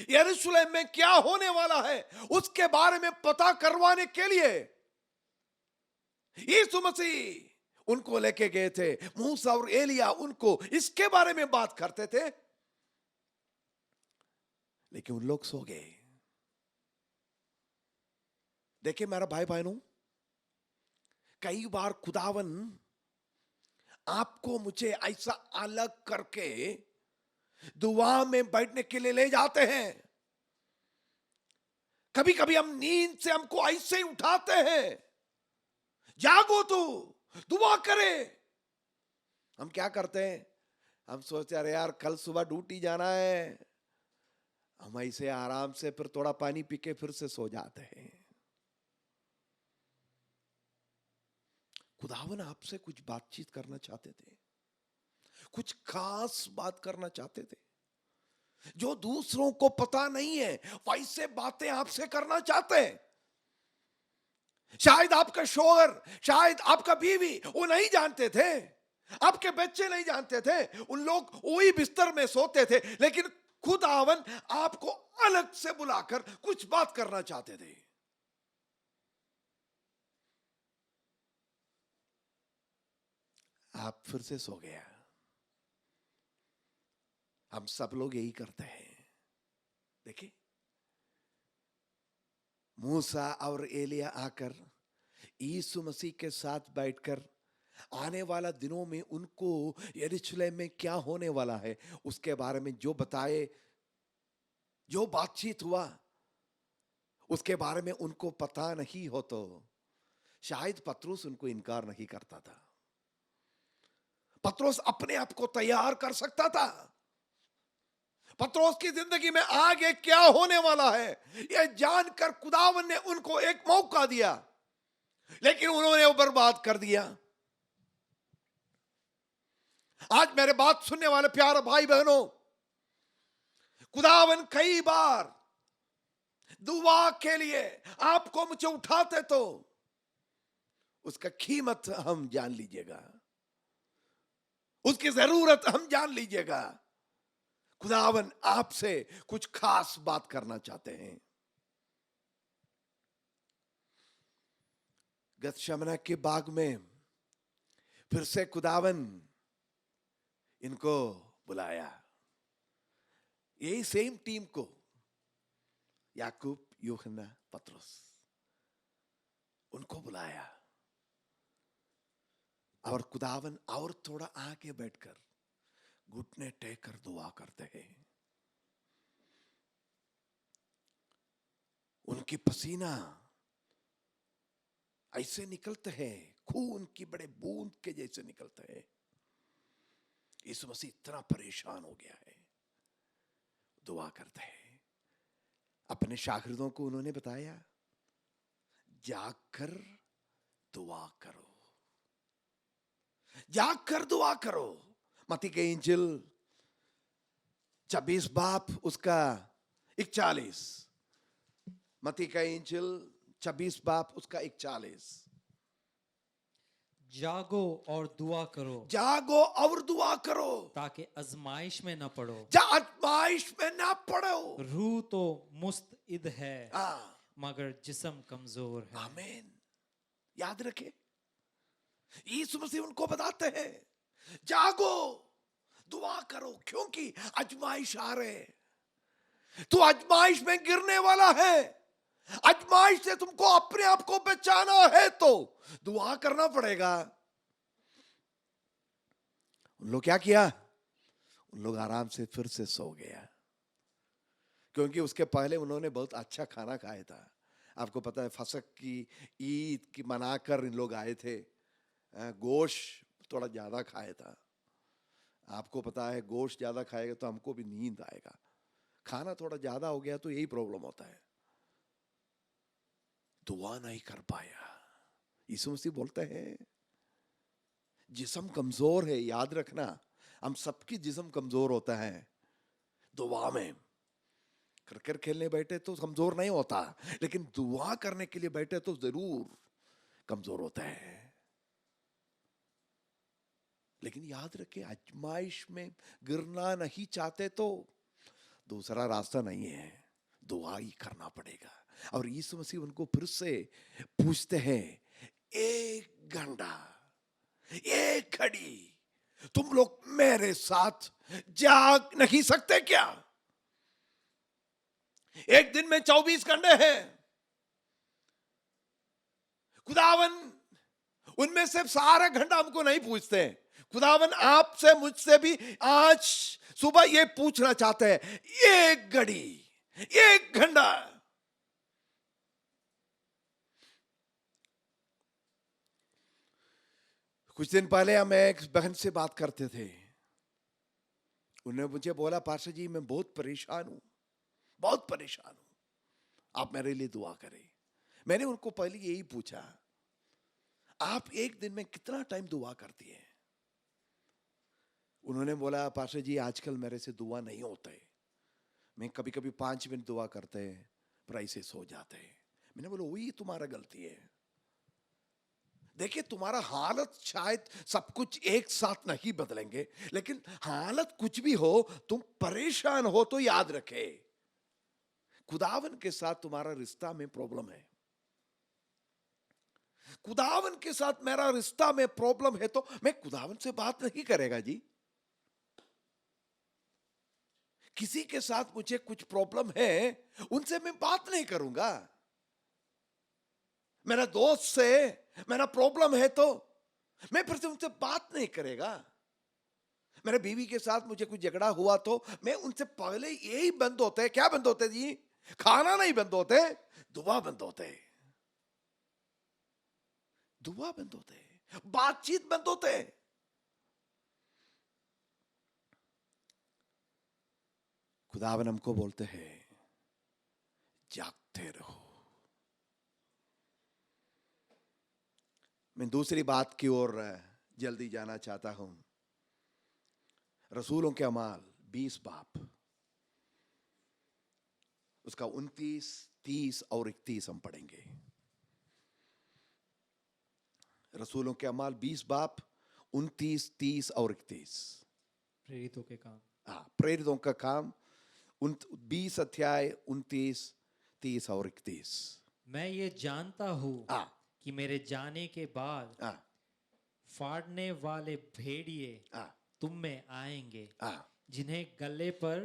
यरूशलेम में क्या होने वाला है, उसके बारे में पता करवाने के लिए यीशु मसीह उनको लेके गए थे। मूसा और एलिया उनको इसके बारे में बात करते थे, लेकिन उन लोग सो गए। देखिए मेरा भाई बहनों, कई बार खुदावन आपको मुझे ऐसा अलग करके दुआ में बैठने के लिए ले जाते हैं। कभी कभी हम नींद से हमको ऐसे ही उठाते हैं, जागो तू, दुआ करे। हम क्या करते हैं? हम सोचते अरे यार कल सुबह ड्यूटी जाना है, हम ऐसे आराम से फिर थोड़ा पानी पी के फिर से सो जाते हैं। खुदावन आपसे कुछ बातचीत करना चाहते थे, कुछ खास बात करना चाहते थे जो दूसरों को पता नहीं है, वैसे बातें आपसे करना चाहते हैं। शायद आपका शौहर, शायद आपका बीवी वो नहीं जानते थे, आपके बच्चे नहीं जानते थे, उन लोग वही बिस्तर में सोते थे, लेकिन खुदावन आपको अलग से बुलाकर कुछ बात करना चाहते थे। आप फिर से सो गया। हम सब लोग यही करते हैं। देखिए, मूसा और एलिया आकर यीशु मसीह के साथ बैठकर आने वाला दिनों में उनको यरूशलेम में क्या होने वाला है उसके बारे में जो बताए, जो बातचीत हुआ उसके बारे में उनको पता नहीं हो तो शायद पतरस उनको इनकार नहीं करता था। पतरस अपने आप को तैयार कर सकता था। पतरस की जिंदगी में आगे क्या होने वाला है यह जानकर खुदावन ने उनको एक मौका दिया, लेकिन उन्होंने वो बर्बाद कर दिया। आज मेरे बात सुनने वाले प्यारे भाई बहनों, खुदावन कई बार दुआ के लिए आपको मुझे उठाते तो उसका कीमत हम जान लीजिएगा, उसकी जरूरत हम जान लीजिएगा। खुदावन आपसे कुछ खास बात करना चाहते हैं। गतशमना के बाग में फिर से खुदावन इनको बुलाया, यही सेम टीम को, याकूब, यूहन्ना, पतरस, उनको बुलाया और खुदावन और थोड़ा आगे बैठकर घुटने टेक कर दुआ करते हैं। उनकी पसीना ऐसे निकलते हैं, खून की बड़े बूंद के जैसे निकलते हैं। यीशु मसीह इतना परेशान हो गया है, दुआ करते हैं। अपने शागिर्दों को उन्होंने बताया, जाकर दुआ करो, जाकर दुआ करो। मत्ती के इंजिल 26 बाब उसका 41, मत्ती का इंजिल 26 बाब उसका 41। जागो और दुआ करो, जागो और दुआ करो ताकि आजमाइश में न पड़ो। आजमाइश में ना पड़ो। रूह तो मुस्तइद है मगर जिस्म कमजोर है। आमीन। याद रखे, यीशु मसीह उनको बताते हैं, जागो दुआ करो, क्योंकि आजमाइश आ रहे, तू आजमाइश में गिरने वाला है। आजमाइश से तुमको अपने आप को बचाना है तो दुआ करना पड़ेगा। उन लोग क्या किया? उन लोग आराम से फिर से सो गया, क्योंकि उसके पहले उन्होंने बहुत अच्छा खाना खाया था। आपको पता है, फसक की ईद की मनाकर इन लोग आए थे, गोश्त थोड़ा ज्यादा खाया था। आपको पता है, गोश्त ज्यादा खाएगा तो हमको भी नींद आएगा, खाना थोड़ा ज्यादा हो गया तो यही प्रॉब्लम होता है। दुआ नहीं कर पाया। यीशु मसीह बोलते हैं, जिस्म कमजोर है, याद रखना, हम सबकी जिस्म कमजोर होता है। दुआ में क्रिकेट खेलने बैठे तो कमजोर नहीं होता, लेकिन दुआ करने के लिए बैठे तो जरूर कमजोर होता है। लेकिन याद रखे, आजमाइश में गिरना नहीं चाहते तो दूसरा रास्ता नहीं है, दुआ ही करना पड़ेगा। और यीशु मसीह उनको फिर से पूछते हैं, एक घंटा, एक घड़ी तुम लोग मेरे साथ जाग नहीं सकते क्या? एक दिन में 24 घंटे हैं। खुदावन उनमें से सारा घंटा हमको नहीं पूछते हैं। खुदावन आपसे मुझसे भी आज सुबह ये पूछना चाहते हैं, एक घड़ी, एक घंटा। कुछ दिन पहले हम एक बहन से बात करते थे, उन्होंने मुझे बोला, पास्टर जी मैं बहुत परेशान हूं, बहुत परेशान हूं, आप मेरे लिए दुआ करें। मैंने उनको पहले यही पूछा, आप एक दिन में कितना टाइम दुआ करती हैं? उन्होंने बोला, पास्टर जी आजकल मेरे से दुआ नहीं होता है, मैं कभी कभी 5 मिनट दुआ करते हैं पर ऐसे सो जाते हैं। मैंने बोला, वही तुम्हारा गलती है। देखिए, तुम्हारा हालत शायद सब कुछ एक साथ नहीं बदलेंगे, लेकिन हालत कुछ भी हो, तुम परेशान हो तो याद रखे, खुदावन के साथ तुम्हारा रिश्ता में प्रॉब्लम है। खुदावन के साथ मेरा रिश्ता में प्रॉब्लम है तो मैं खुदावन से बात नहीं करेगा जी। किसी के साथ मुझे कुछ प्रॉब्लम है, उनसे मैं बात नहीं करूंगा। मेरा दोस्त से मेरा प्रॉब्लम है तो मैं फिर से उनसे बात नहीं करेगा। मेरे बीवी के साथ मुझे कुछ झगड़ा हुआ तो मैं उनसे पहले यही बंद होते हैं। क्या बंद होते जी? खाना नहीं बंद होते, दुआ बंद होते, दुआ बंद होते, बातचीत बंद होते। खुदावन हमको बोलते हैं जागते रहो। मैं दूसरी बात की ओर जल्दी जाना चाहता हूं। रसूलों के अमाल 20 बाब, उसका 29, 30 और 31 हम पढ़ेंगे। रसूलों के अमाल 20 बाब 29, 30 और 31। प्रेरितों के काम। हाँ, प्रेरितों का काम 20 अध्याय 29, 30 और 31। मैं ये जानता हूँ हाँ कि मेरे जाने के बाद हाँ फाड़ने वाले भेड़िए हाँ तुम में आएंगे, हाँ जिन्हें गले पर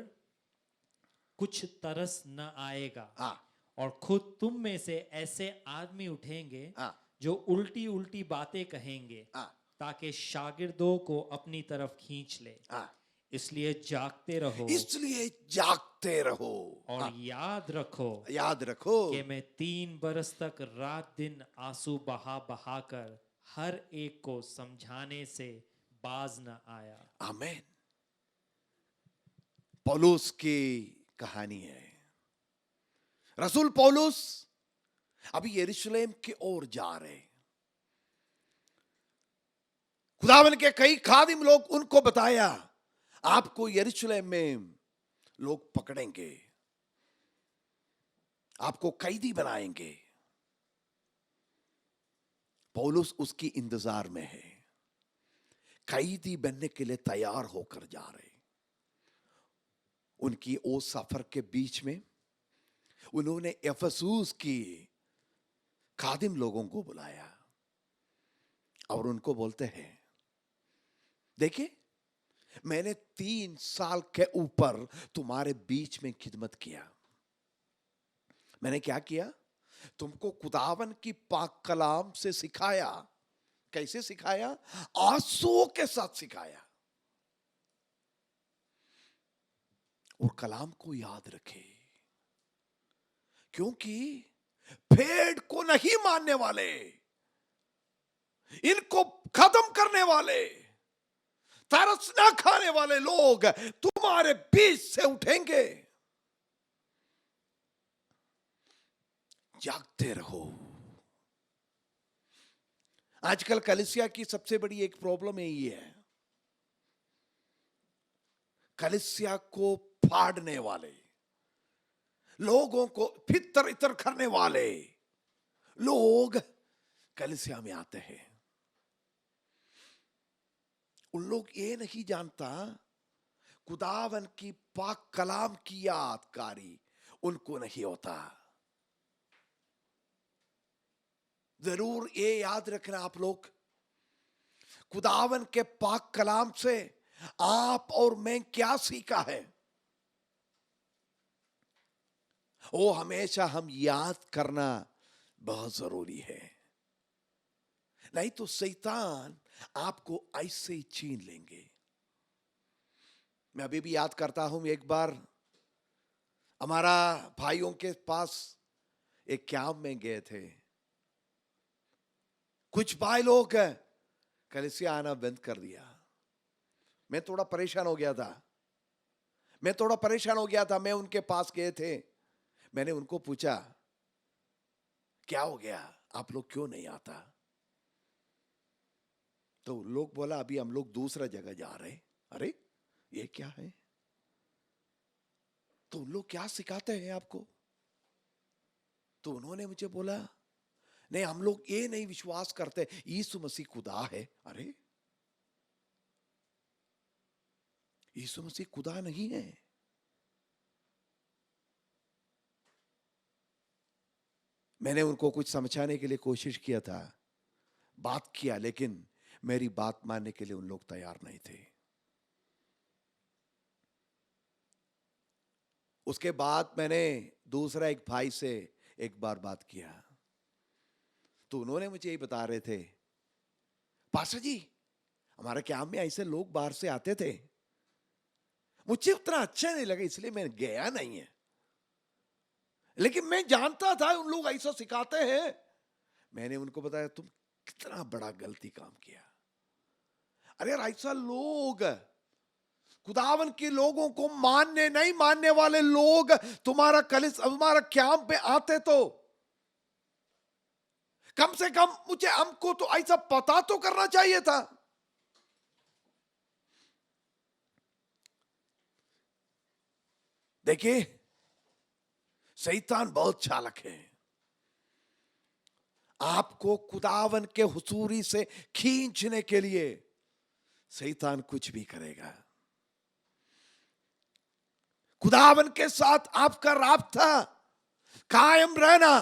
कुछ तरस न आएगा, हाँ और खुद तुम में से ऐसे आदमी उठेंगे हाँ जो उल्टी उल्टी बातें कहेंगे, हाँ ताकि शागिर्दों को अपनी तरफ खींच ले। हाँ। इसलिए जागते रहो इसलिए जागते रहो और हाँ, याद रखो याद रखो कि मैं 3 बरस तक रात दिन आंसू बहा बहा कर हर एक को समझाने से बाज न आया। आमीन। पौलुस की कहानी है। रसूल पौलुस अभी यरूशलेम की ओर जा रहे। खुदावन के कई खादिम लोग उनको बताया आपको यरूशलेम में लोग पकड़ेंगे, आपको कैदी बनाएंगे। पौलुस उसकी इंतजार में है, कैदी बनने के लिए तैयार होकर जा रहे। उनकी ओ सफर के बीच में उन्होंने एफेसुस की खादिम लोगों को बुलाया और उनको बोलते हैं, देखिए मैंने 3 साल के ऊपर तुम्हारे बीच में खिदमत किया। मैंने क्या किया? तुमको खुदावन की पाक कलाम से सिखाया। कैसे सिखाया? आंसुओं के साथ सिखाया। और कलाम को याद रखे, क्योंकि भेड़ को नहीं मानने वाले, इनको खत्म करने वाले, तरस ना खाने वाले लोग तुम्हारे बीच से उठेंगे। जागते रहो। आजकल कलीसिया की सबसे बड़ी एक प्रॉब्लम यही है, कलीसिया को फाड़ने वाले, लोगों को फितर इतर करने वाले लोग कलीसिया में आते हैं। उन लोग ये नहीं जानता खुदावन की पाक कलाम की यादगारी उनको नहीं होता। जरूर ये याद रखना आप लोग, खुदावन के पाक कलाम से आप और मैं क्या सीखा है, वो हमेशा हम याद करना बहुत जरूरी है। नहीं तो शैतान आपको ऐसे ही छीन लेंगे। मैं अभी भी याद करता हूं, एक बार हमारा भाइयों के पास एक कैंप में गए थे। कुछ भाई लोग कलीसिया आना बंद कर दिया। मैं थोड़ा परेशान हो गया था। मैं उनके पास गए थे। मैंने उनको पूछा क्या हो गया, आप लोग क्यों नहीं आता? तो उन लोग बोला अभी हम लोग दूसरा जगह जा रहे। अरे ये क्या है? तो उन लोग क्या सिखाते हैं आपको? तो उन्होंने मुझे बोला नहीं, हम लोग ये नहीं विश्वास करते यीशु मसीह खुदा है। अरे यीशु मसीह खुदा नहीं है। मैंने उनको कुछ समझाने के लिए कोशिश किया था, बात किया, लेकिन मेरी बात मानने के लिए उन लोग तैयार नहीं थे। उसके बाद मैंने दूसरा एक भाई से एक बार बात किया, तो उन्होंने मुझे यही बता रहे थे, पास्टर जी हमारे कैंप में ऐसे लोग बाहर से आते थे, मुझे उतना अच्छा नहीं लगा इसलिए मैं गया नहीं है, लेकिन मैं जानता था उन लोग ऐसा सिखाते हैं। मैंने उनको बताया तुम कितना बड़ा गलती काम किया। अरे यार ऐसा लोग, खुदावन के लोगों को मानने नहीं मानने वाले लोग तुम्हारा कैंप पे आते तो कम से कम मुझे हमको तो ऐसा पता तो करना चाहिए था। देखिए शैतान बहुत चालाक है, आपको खुदावन के हुजूरी से खींचने के लिए शैतान कुछ भी करेगा। खुदावन के साथ आपका राब्ता कायम रहना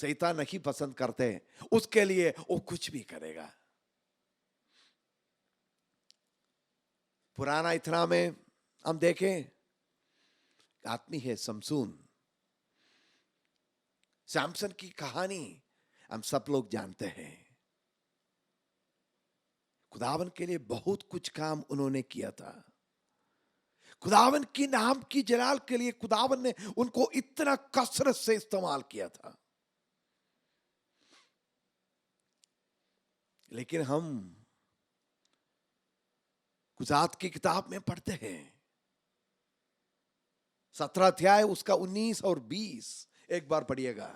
शैतान नहीं पसंद करते, उसके लिए वो कुछ भी करेगा। पुराना इतना में हम देखें, आदमी है समसून, सैमसन की कहानी हम सब लोग जानते हैं। खुदावन के लिए बहुत कुछ काम उन्होंने किया था, खुदावन की नाम की जलाल के लिए खुदावन ने उनको इतना कसरत से इस्तेमाल किया था। लेकिन हम गुजात की किताब में पढ़ते हैं 17 अध्याय उसका 19 और 20, एक बार पढ़िएगा।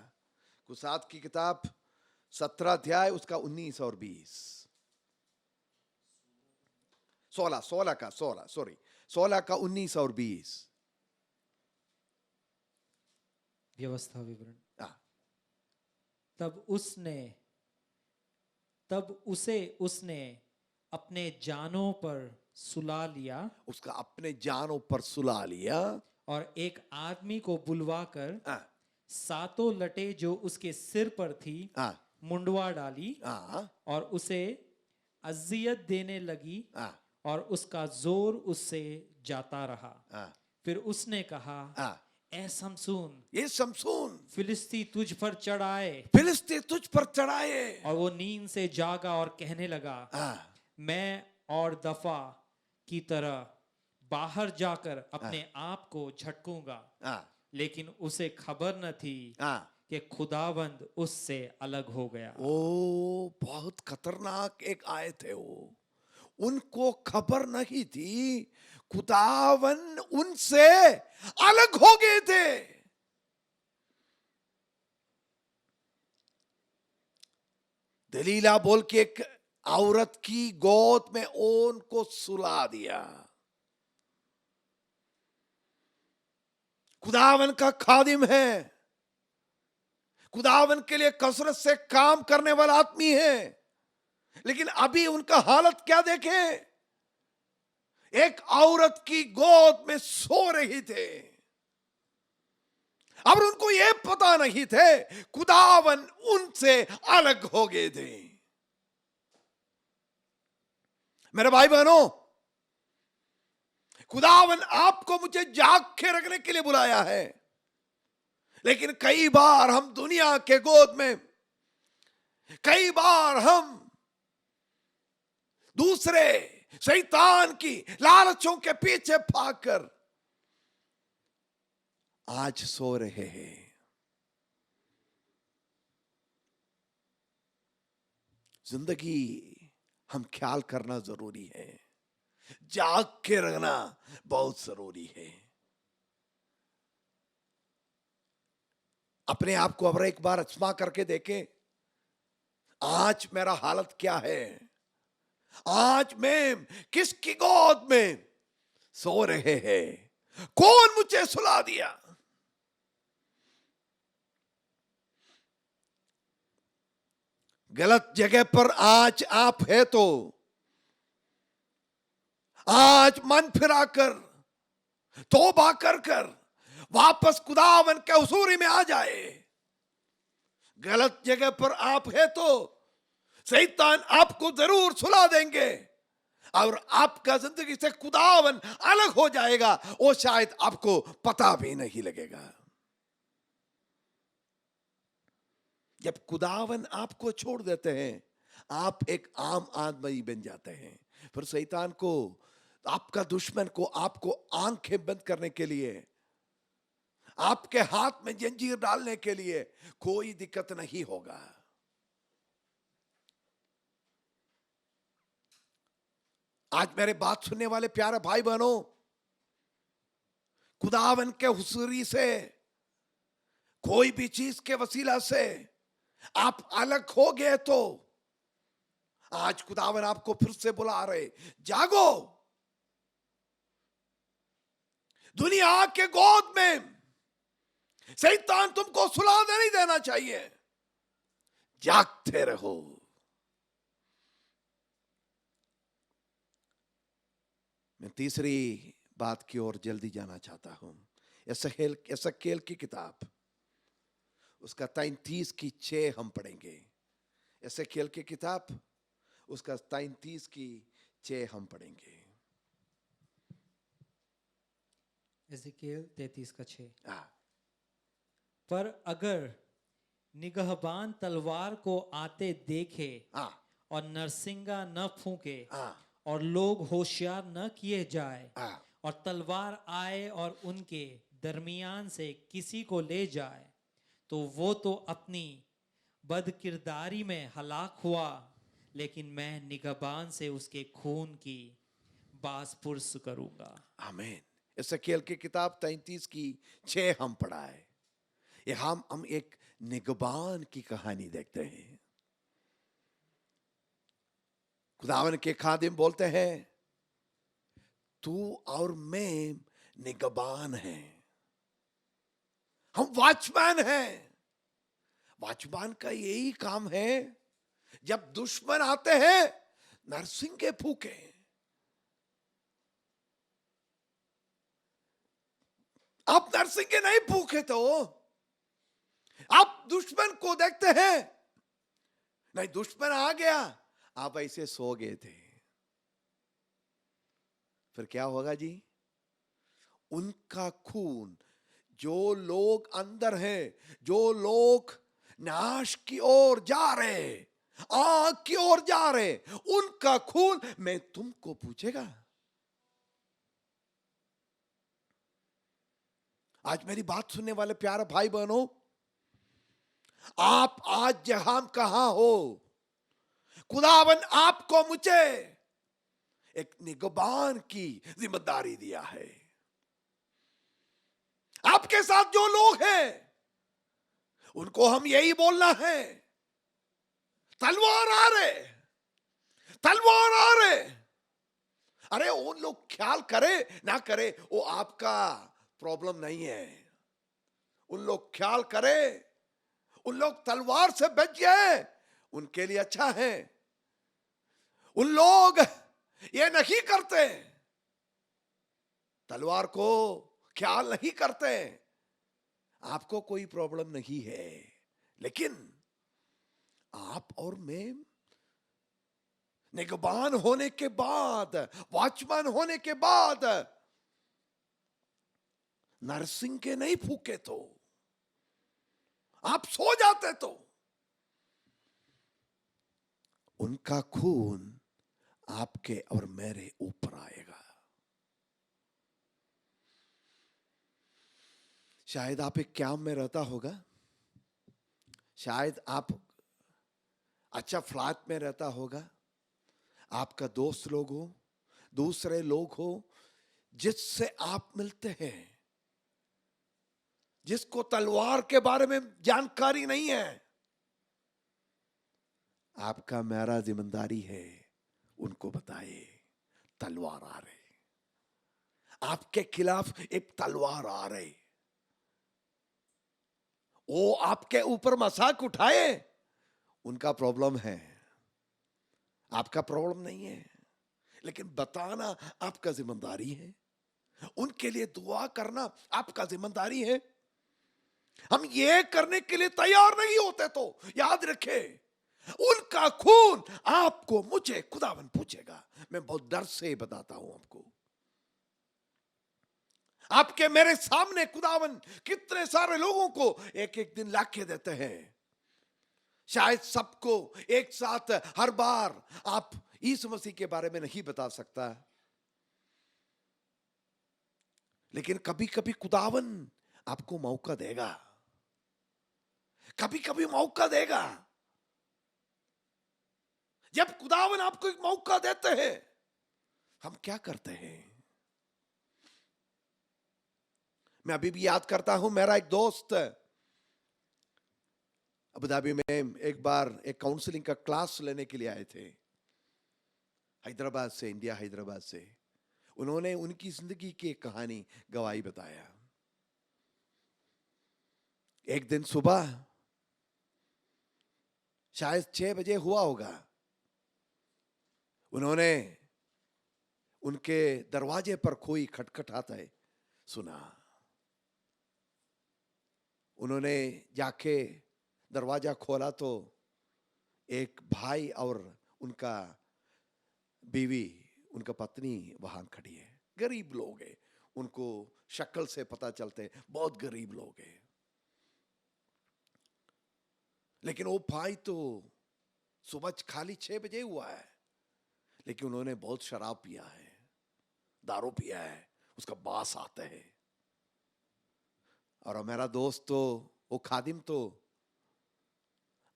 गुजात की किताब 17 अध्याय उसका 19 और 20, 16 का 19 और 20। व्यवस्था विवरण। हाँ, तब उसे उसने अपने जानों पर सुला लिया, उसका अपने जानों पर सुला लिया, और एक आदमी को बुलवाकर हाँ, 7 लटे जो उसके सिर पर थी हाँ, मुंडवा डाली, हाँ, और उसे अजियत देने लगी, हाँ, और उसका जोर उससे जाता रहा। हाँ, फिर उसने कहा, हाँ, ए समसून, ये समसून फिलिस्ती तुझ पर चढ़ाए। फिलिस्ती तुझ पर चढ़ाए। और वो नींद से जागा और कहने लगा, हाँ, मैं और दफा की तरह बाहर जाकर अपने आप को झटकूंगा। हाँ, लेकिन उसे खबर न थी हाँ, कि खुदावंद उससे अलग हो गया। ओ बहुत खतरनाक एक आयत है वो। उनको खबर नहीं थी खुदावन उनसे अलग हो गए थे। दलीला बोल के एक औरत की गोद में उनको सुला दिया। खुदावन का खादिम है, खुदावन के लिए कसरत से काम करने वाला आदमी है, लेकिन अभी उनका हालत क्या देखे, एक औरत की गोद में सो रही थे। अब उनको यह पता नहीं थे खुदावन उनसे अलग हो गए थे। मेरे भाई बहनों, खुदावन आपको मुझे जाग के रखने के लिए बुलाया है, लेकिन कई बार हम दुनिया के गोद में, कई बार हम दूसरे शैतान की लालचों के पीछे भागकर आज सो रहे हैं। जिंदगी हम ख्याल करना जरूरी है, जाग के रखना बहुत जरूरी है। अपने आप को अब एक बार आजमा करके देखें, आज मेरा हालत क्या है, आज मैं किसकी गोद में सो रहे हैं, कौन मुझे सुला दिया। गलत जगह पर आज आप है तो आज मन फिराकर तौबा कर कर वापस खुदावन के हुजूरी में आ जाए। गलत जगह पर आप है तो शैतान आपको जरूर सुला देंगे, और आपका जिंदगी से खुदावन अलग हो जाएगा, वो शायद आपको पता भी नहीं लगेगा। जब खुदावन आपको छोड़ देते हैं, आप एक आम आदमी बन जाते हैं। फिर शैतान को, आपका दुश्मन को, आपको आंखें बंद करने के लिए, आपके हाथ में जंजीर डालने के लिए कोई दिक्कत नहीं होगा। आज मेरे बात सुनने वाले प्यारे भाई बहनों, खुदावन के हुजूरी से, कोई भी चीज के वसीला से आप अलग हो गए तो आज खुदावन आपको फिर से बुला रहे, जागो। दुनिया के गोद में शैतान तुमको सुला नहीं देना चाहिए, जागते रहो। मैं तीसरी बात की ओर जल्दी जाना चाहता हूं। एसकेल की किताब, उसका 33 की 6 हम पढ़ेंगे। एसकेल की किताब, उसका 33 की 6 हम पढ़ेंगे। एजेकियल 33 का 6। हाँ, पर अगर निगहबान तलवार को आते देखे हाँ, और नरसिंगा न फूके हाँ, और लोग होशियार न किए जाए हाँ, और तलवार आए और उनके दरमियान से किसी को ले जाए, तो वो तो अपनी बदकिरदारी में हलाक हुआ, लेकिन मैं निगहबान से उसके खून की बासपुर्स करूंगा। आमीन। एसकेल की किताब 33 की 6 हम पढ़ा है। ये हम एक निगहबान की कहानी देखते हैं। खुदावन के खादिम बोलते हैं, तू और मैं निगहबान हैं, हम वॉचमैन हैं। वॉचमैन का यही काम है, जब दुश्मन आते हैं नरसिंगे फूके। आप नरसिंगे नहीं फूके तो आप दुश्मन को देखते हैं, नहीं दुश्मन आ गया, आप ऐसे सो गए थे, फिर क्या होगा जी? उनका खून, जो लोग अंदर हैं, जो लोग नाश की ओर जा रहे, आग की ओर जा रहे, उनका खून मैं तुमको पूछेगा। आज मेरी बात सुनने वाले प्यारे भाई बहनों, आप आज जहां कहां हो, खुदावन आपको मुझे एक निगहबान की जिम्मेदारी दिया है। आपके साथ जो लोग हैं उनको हम यही बोलना है, तलवार आ रहे, तलवार आ रहे। अरे उन लोग ख्याल करे ना करे, वो आपका प्रॉब्लम नहीं है। उन लोग ख्याल करे, उन लोग तलवार से बच गए, उनके लिए अच्छा है। उन लोग ये नहीं करते, तलवार को ख्याल नहीं करते, आपको कोई प्रॉब्लम नहीं है। लेकिन आप और मैं निगहबान होने के बाद, वॉचमैन होने के बाद, नरसिंह के नहीं फूके तो, आप सो जाते तो उनका खून आपके और मेरे ऊपर आएगा। शायद आप एक कैंप में रहता होगा, शायद आप अच्छा फ्लैट में रहता होगा, आपका दोस्त लोग हो, दूसरे लोग हो, जिससे आप मिलते हैं, जिसको तलवार के बारे में जानकारी नहीं है। आपका मेरा जिम्मेदारी है उनको बताए, तलवार आ रहे, आपके खिलाफ एक तलवार आ रही, वो आपके ऊपर मजाक उठाए, उनका प्रॉब्लम है, आपका प्रॉब्लम नहीं है। लेकिन बताना आपका जिम्मेदारी है, उनके लिए दुआ करना आपका जिम्मेदारी है। हम ये करने के लिए तैयार नहीं होते तो याद रखें, उनका खून आपको, मुझे खुदावन पूछेगा। मैं बहुत डर से बताता हूं आपको। आपके मेरे सामने खुदावन कितने सारे लोगों को एक एक दिन लाके देते हैं। शायद सबको एक साथ हर बार आप यीशु मसीह के बारे में नहीं बता सकता, लेकिन कभी कभी खुदावन आपको मौका देगा, कभी कभी मौका देगा। जब खुदावन आपको एक मौका देते हैं, हम क्या करते हैं? मैं अभी भी याद करता हूं, मेरा एक दोस्त अबू धाबी में एक बार एक काउंसलिंग का क्लास लेने के लिए आए थे, हैदराबाद से, इंडिया हैदराबाद से। उन्होंने उनकी जिंदगी की एक कहानी गवाही बताया। एक दिन सुबह शायद 6 बजे हुआ होगा, उन्होंने उनके दरवाजे पर कोई खटखटाता है सुना। उन्होंने जाके दरवाजा खोला तो एक भाई और उनका बीवी, उनका पत्नी वहां खड़ी है। गरीब लोग हैं, उनको शक्ल से पता चलते बहुत गरीब लोग हैं। लेकिन वो भाई तो सुबह खाली 6 बजे हुआ है, लेकिन उन्होंने बहुत शराब पिया है, दारू पिया है, उसका बास आता है। और मेरा दोस्त तो, वो खादिम तो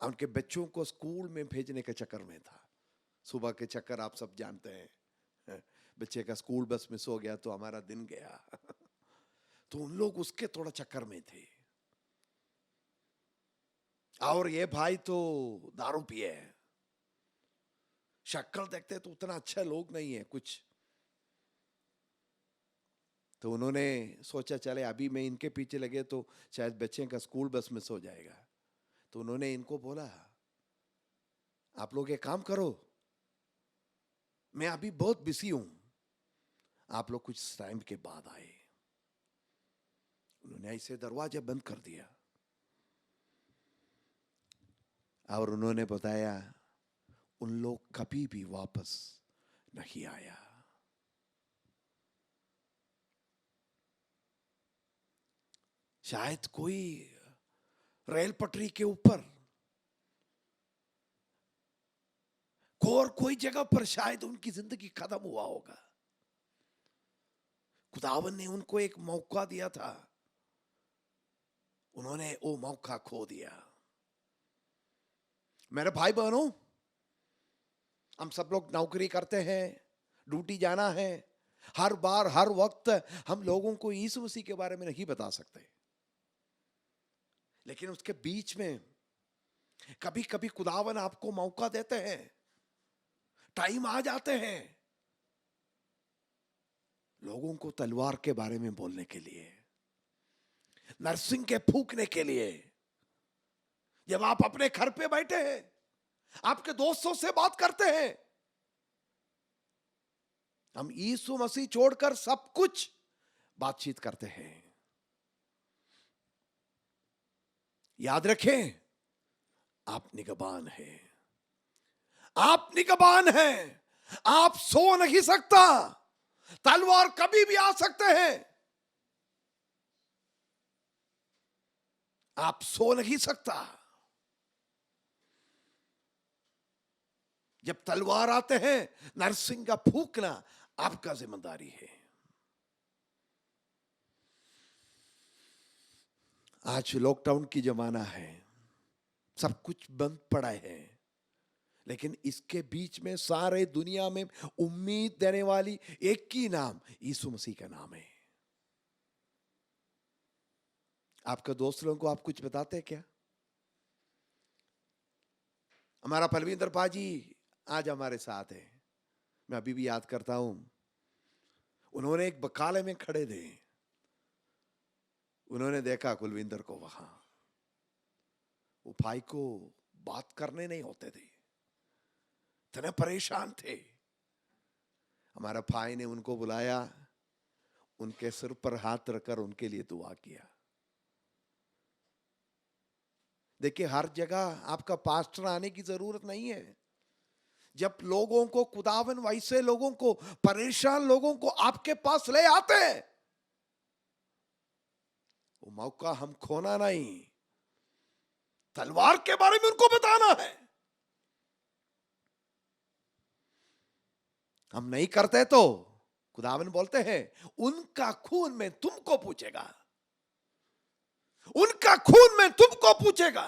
उनके बच्चों को स्कूल में भेजने के चक्कर में था। सुबह के चक्कर आप सब जानते हैं, बच्चे का स्कूल बस मिस हो गया तो हमारा दिन गया। तो उन लोग उसके थोड़ा चक्कर में थे। और ये भाई तो दारू पिए है, शक्ल देखते तो उतना अच्छा लोग नहीं है कुछ। तो उन्होंने सोचा चले अभी मैं इनके पीछे लगे तो शायद बच्चे का स्कूल बस मिस हो जाएगा। तो उन्होंने इनको बोला, आप लोग एक काम करो, मैं अभी बहुत बिजी हूं, आप लोग कुछ टाइम के बाद आए। उन्होंने ऐसे दरवाजा बंद कर दिया और उन्होंने बताया उन लोग कभी भी वापस नहीं आया। शायद कोई रेल पटरी के ऊपर और कोई जगह पर शायद उनकी जिंदगी खत्म हुआ होगा। खुदावन ने उनको एक मौका दिया था, उन्होंने वो मौका खो दिया। मेरे भाई बहनों, हम सब लोग नौकरी करते हैं, ड्यूटी जाना है। हर बार हर वक्त हम लोगों को यीशु मसीह के बारे में नहीं बता सकते, लेकिन उसके बीच में कभी कभी खुदावन आपको मौका देते हैं। टाइम आ जाते हैं लोगों को तलवार के बारे में बोलने के लिए, नर्सिंग के फूकने के लिए। जब आप अपने घर पे बैठे हैं, आपके दोस्तों से बात करते हैं, हम यीशु मसीह छोड़कर सब कुछ बातचीत करते हैं। याद रखें, आप निगहबान हैं, आप निगहबान हैं। आप सो नहीं सकता, तलवार कभी भी आ सकते हैं, आप सो नहीं सकता। जब तलवार आते हैं, नरसिंह का फूकना आपका जिम्मेदारी है। आज लॉकडाउन की जमाना है, सब कुछ बंद पड़ा है, लेकिन इसके बीच में सारे दुनिया में उम्मीद देने वाली एक ही नाम, यीशु मसीह का नाम है। आपके दोस्त लोगों को आप कुछ बताते हैं क्या? हमारा पलविंदर पाजी आज हमारे साथ है, मैं अभी भी याद करता हूं। उन्होंने एक बकाले में खड़े थे, उन्होंने देखा कुलविंदर को वहां। वो भाई को बात करने नहीं होते थे, इतने परेशान थे। हमारा भाई ने उनको बुलाया, उनके सिर पर हाथ रखकर उनके लिए दुआ किया। देखिए, हर जगह आपका पास्टर आने की जरूरत नहीं है। जब लोगों को, खुदावन वैसे लोगों को, परेशान लोगों को आपके पास ले आते हैं, वो मौका हम खोना नहीं। तलवार के बारे में उनको बताना है। हम नहीं करते तो खुदावन बोलते हैं, उनका खून में तुमको पूछेगा, उनका खून में तुमको पूछेगा।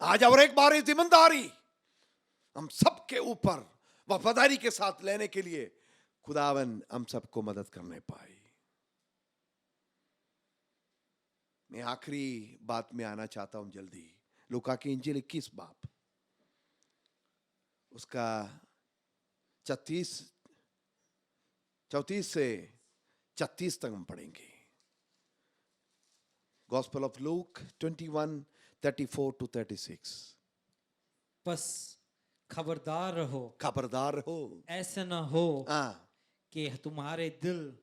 आज और एक बार जिम्मेदारी हम सबके ऊपर वफादारी के साथ लेने के लिए खुदावन हम सबको मदद करने पाए। मैं आखिरी बात में आना चाहता हूं जल्दी। लूका की इंजील 21 बाब, उसका 34 से 36 तक हम पढ़ेंगे। Gospel of look 21:34-36। बस खबरदार रहो, खबरदार हो, ऐसे न हो हाँ, कि तुम्हारे दिल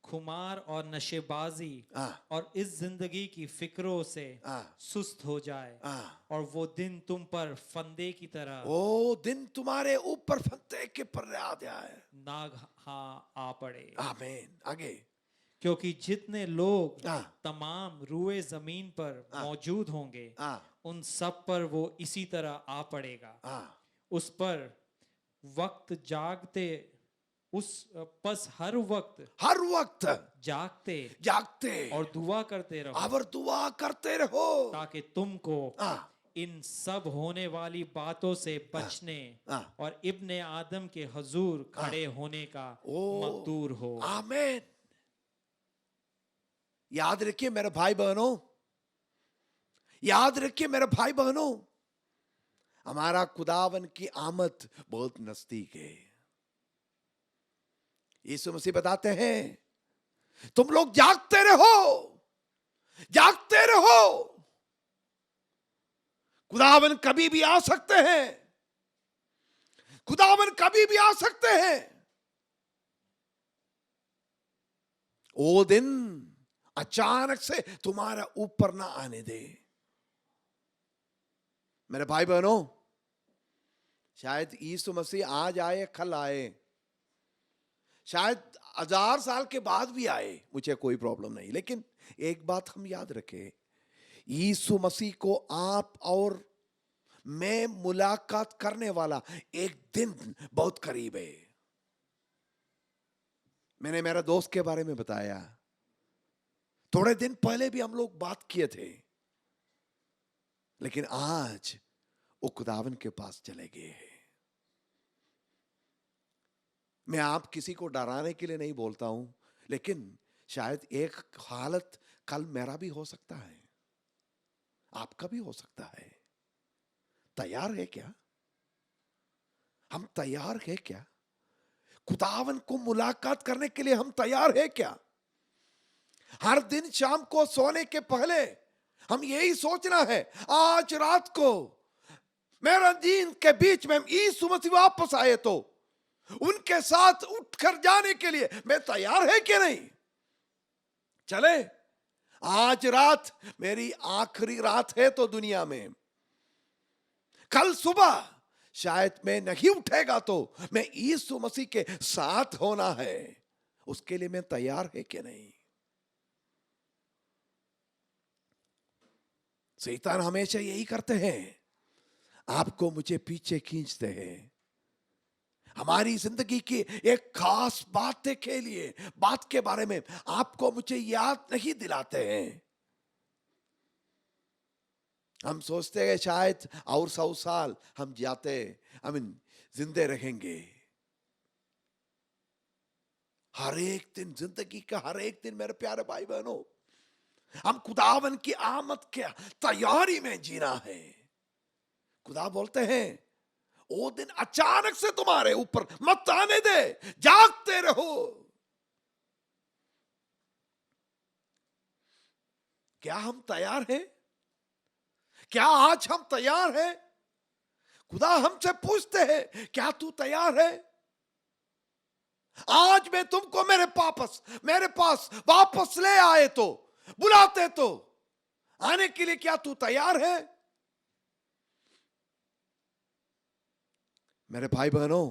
खुमार और नशेबाजी हाँ, और इस जिंदगी की फिक्रों से हाँ, सुस्त हो जाए, हाँ। और वो दिन तुम पर फंदे की तरह ओ दिन तुम्हारे ऊपर फंदे के पर आ जाए, नाग हाँ आ पड़े। आमीन। आगे, क्योंकि जितने लोग हाँ, तमाम रुए जमीन पर मौजूद होंगे, हाँ, उन सब पर वो इसी तरह आ पड़ेगा। हाँ, उस पर वक्त जागते, उस बस हर वक्त जागते जागते और दुआ करते रहो, और दुआ करते रहो, ताकि तुमको हाँ, इन सब होने वाली बातों से बचने हाँ, और इब्ने आदम के हजूर खड़े होने का ओ, मकदूर हो। आमीन। याद रखिए मेरे भाई बहनों, याद रखिए मेरे भाई बहनों, हमारा खुदावन की आमद बहुत नजदीक है। यीशु मसीह बताते हैं, तुम लोग जागते रहो, जागते रहो। खुदावन कभी भी आ सकते हैं, खुदावन कभी भी आ सकते हैं। वो दिन अचानक से तुम्हारा ऊपर ना आने दे। मेरे भाई बहनों, शायद यीशु मसीह आज आए, कल आए, शायद 1000 साल के बाद भी आए, मुझे कोई प्रॉब्लम नहीं। लेकिन एक बात हम याद रखें, यीशु मसीह को आप और मैं मुलाकात करने वाला एक दिन बहुत करीब है। मैंने मेरा दोस्त के बारे में बताया, थोड़े दिन पहले भी हम लोग बात किए थे, लेकिन आज वो खुदावन के पास चले गए हैं। मैं आप किसी को डराने के लिए नहीं बोलता हूं, लेकिन शायद एक हालत कल मेरा भी हो सकता है, आपका भी हो सकता है। तैयार है क्या? हम तैयार है क्या? खुदावन को मुलाकात करने के लिए हम तैयार है क्या? हर दिन शाम को सोने के पहले हम यही सोचना है, आज रात को मेरा दिन के बीच में यीशु मसीह वापस आए तो उनके साथ उठकर जाने के लिए मैं तैयार है कि नहीं? चले, आज रात मेरी आखिरी रात है तो दुनिया में, कल सुबह शायद मैं नहीं उठेगा तो मैं यीशु मसीह के साथ होना है, उसके लिए मैं तैयार है कि नहीं? शैतान हमेशा यही करते हैं, आपको मुझे पीछे खींचते हैं, हमारी जिंदगी की एक खास बात के बारे में आपको मुझे याद नहीं दिलाते हैं। हम सोचते हैं शायद और 100 साल हम जिंदे रहेंगे। हर एक दिन जिंदगी का हर एक दिन मेरे प्यारे भाई बहनों, हम खुदावन की आमद के तैयारी में जीना है। खुदा बोलते हैं, वो दिन अचानक से तुम्हारे ऊपर मत आने दे, जागते रहो। क्या हम तैयार हैं? क्या आज हम तैयार हैं? खुदा हमसे पूछते हैं, क्या तू तैयार है? आज मैं तुमको मेरे पास वापस ले आए तो बुलाते तो आने के लिए क्या तू तैयार है? मेरे भाई बहनों,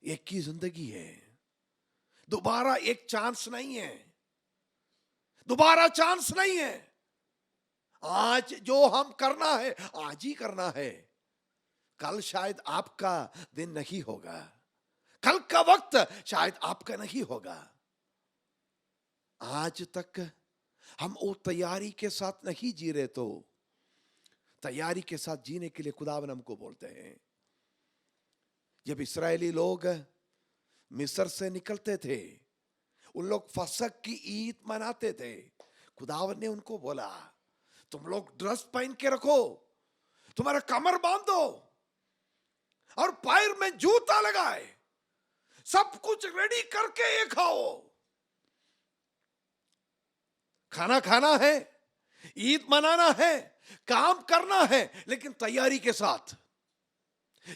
एक ही जिंदगी है, दोबारा एक चांस नहीं है, दोबारा चांस नहीं है। आज जो हम करना है आज ही करना है। कल शायद आपका दिन नहीं होगा, कल का वक्त शायद आपका नहीं होगा। आज तक हम वो तैयारी के साथ नहीं जी रहे, तो तैयारी के साथ जीने के लिए खुदावन हमको बोलते हैं। जब इस्राएली लोग मिस्र से निकलते थे, उन लोग फसक की ईद मनाते थे। खुदावन ने उनको बोला, तुम लोग ड्रेस पहन के रखो, तुम्हारा कमर बांधो और पैर में जूता लगाए, सब कुछ रेडी करके ये खाओ। खाना खाना है, ईद मनाना है, काम करना है, लेकिन तैयारी के साथ,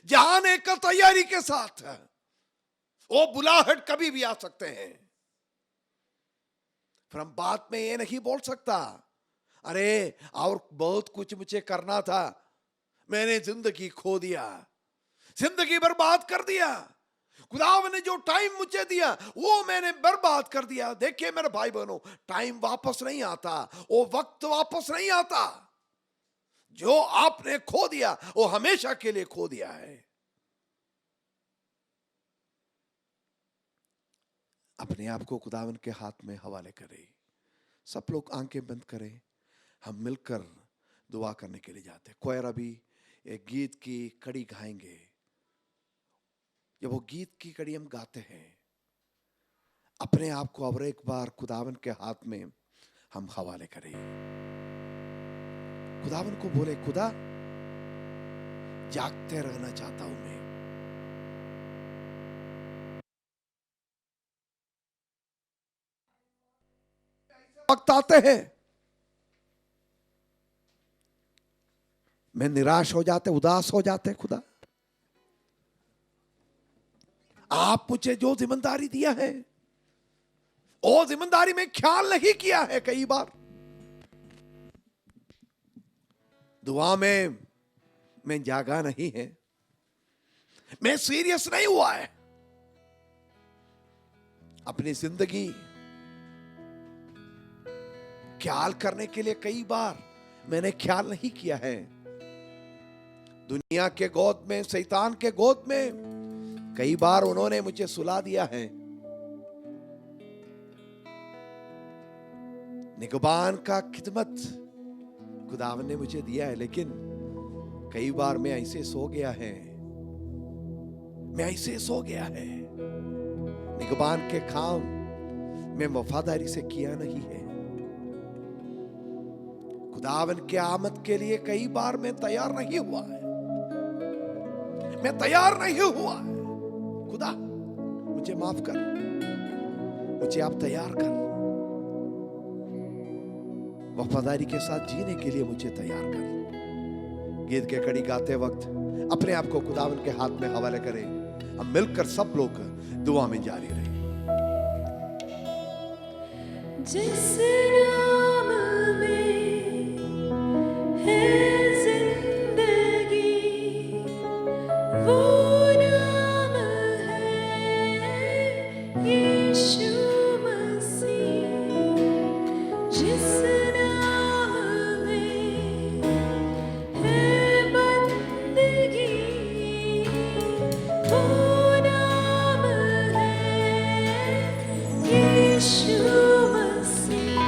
जाने का तैयारी के साथ। वो बुलाहट कभी भी आ सकते हैं। फिर हम बात में ये नहीं बोल सकता, अरे और बहुत कुछ मुझे करना था, मैंने जिंदगी खो दिया, जिंदगी बर्बाद कर दिया, खुदावन ने जो टाइम मुझे दिया वो मैंने बर्बाद कर दिया। देखिए मेरे भाई बहनों, टाइम वापस नहीं आता, वो वक्त वापस नहीं आता। जो आपने खो दिया वो हमेशा के लिए खो दिया है। अपने आप को खुदावन के हाथ में हवाले करें। सब लोग आंखें बंद करें, हम मिलकर दुआ करने के लिए जाते हैं। कोयर अभी एक गीत की कड़ी गाएंगे। जब वो गीत की कड़ी हम गाते हैं, अपने आप को और एक बार खुदावन के हाथ में हम हवाले करें। खुदावन को बोले, खुदा जागते रहना चाहता हूं मैं। वक्त आते हैं मैं निराश हो जाते, उदास हो जाते। खुदा आप मुझे जो जिम्मेदारी दिया है वो जिम्मेदारी में ख्याल नहीं किया है। कई बार दुआ में मैं जागा नहीं है, मैं सीरियस नहीं हुआ है। अपनी जिंदगी ख्याल करने के लिए कई बार मैंने ख्याल नहीं किया है। दुनिया के गोद में, शैतान के गोद में कई बार उन्होंने मुझे सुला दिया है। निगहबान का खिदमत खुदावन ने मुझे दिया है, लेकिन कई बार मैं ऐसे सो गया है, मैं ऐसे सो गया है। निगहबान के काम मैं वफादारी से किया नहीं है। खुदावन के आमद के लिए कई बार मैं तैयार नहीं हुआ है, मैं तैयार नहीं हुआ है। खुदा मुझे माफ कर, मुझे आप तैयार कर, वफादारी के साथ जीने के लिए मुझे तैयार कर। गीत के कड़ी गाते वक्त अपने आप को खुदावन के हाथ में हवाले करें। हम मिलकर सब लोग दुआ में जारी रहे। जिस नाम में है जिंदगी, वो नाम है यीशु मसीह। जिस नाम में है बंदगी, वो नाम है यीशु मसीह।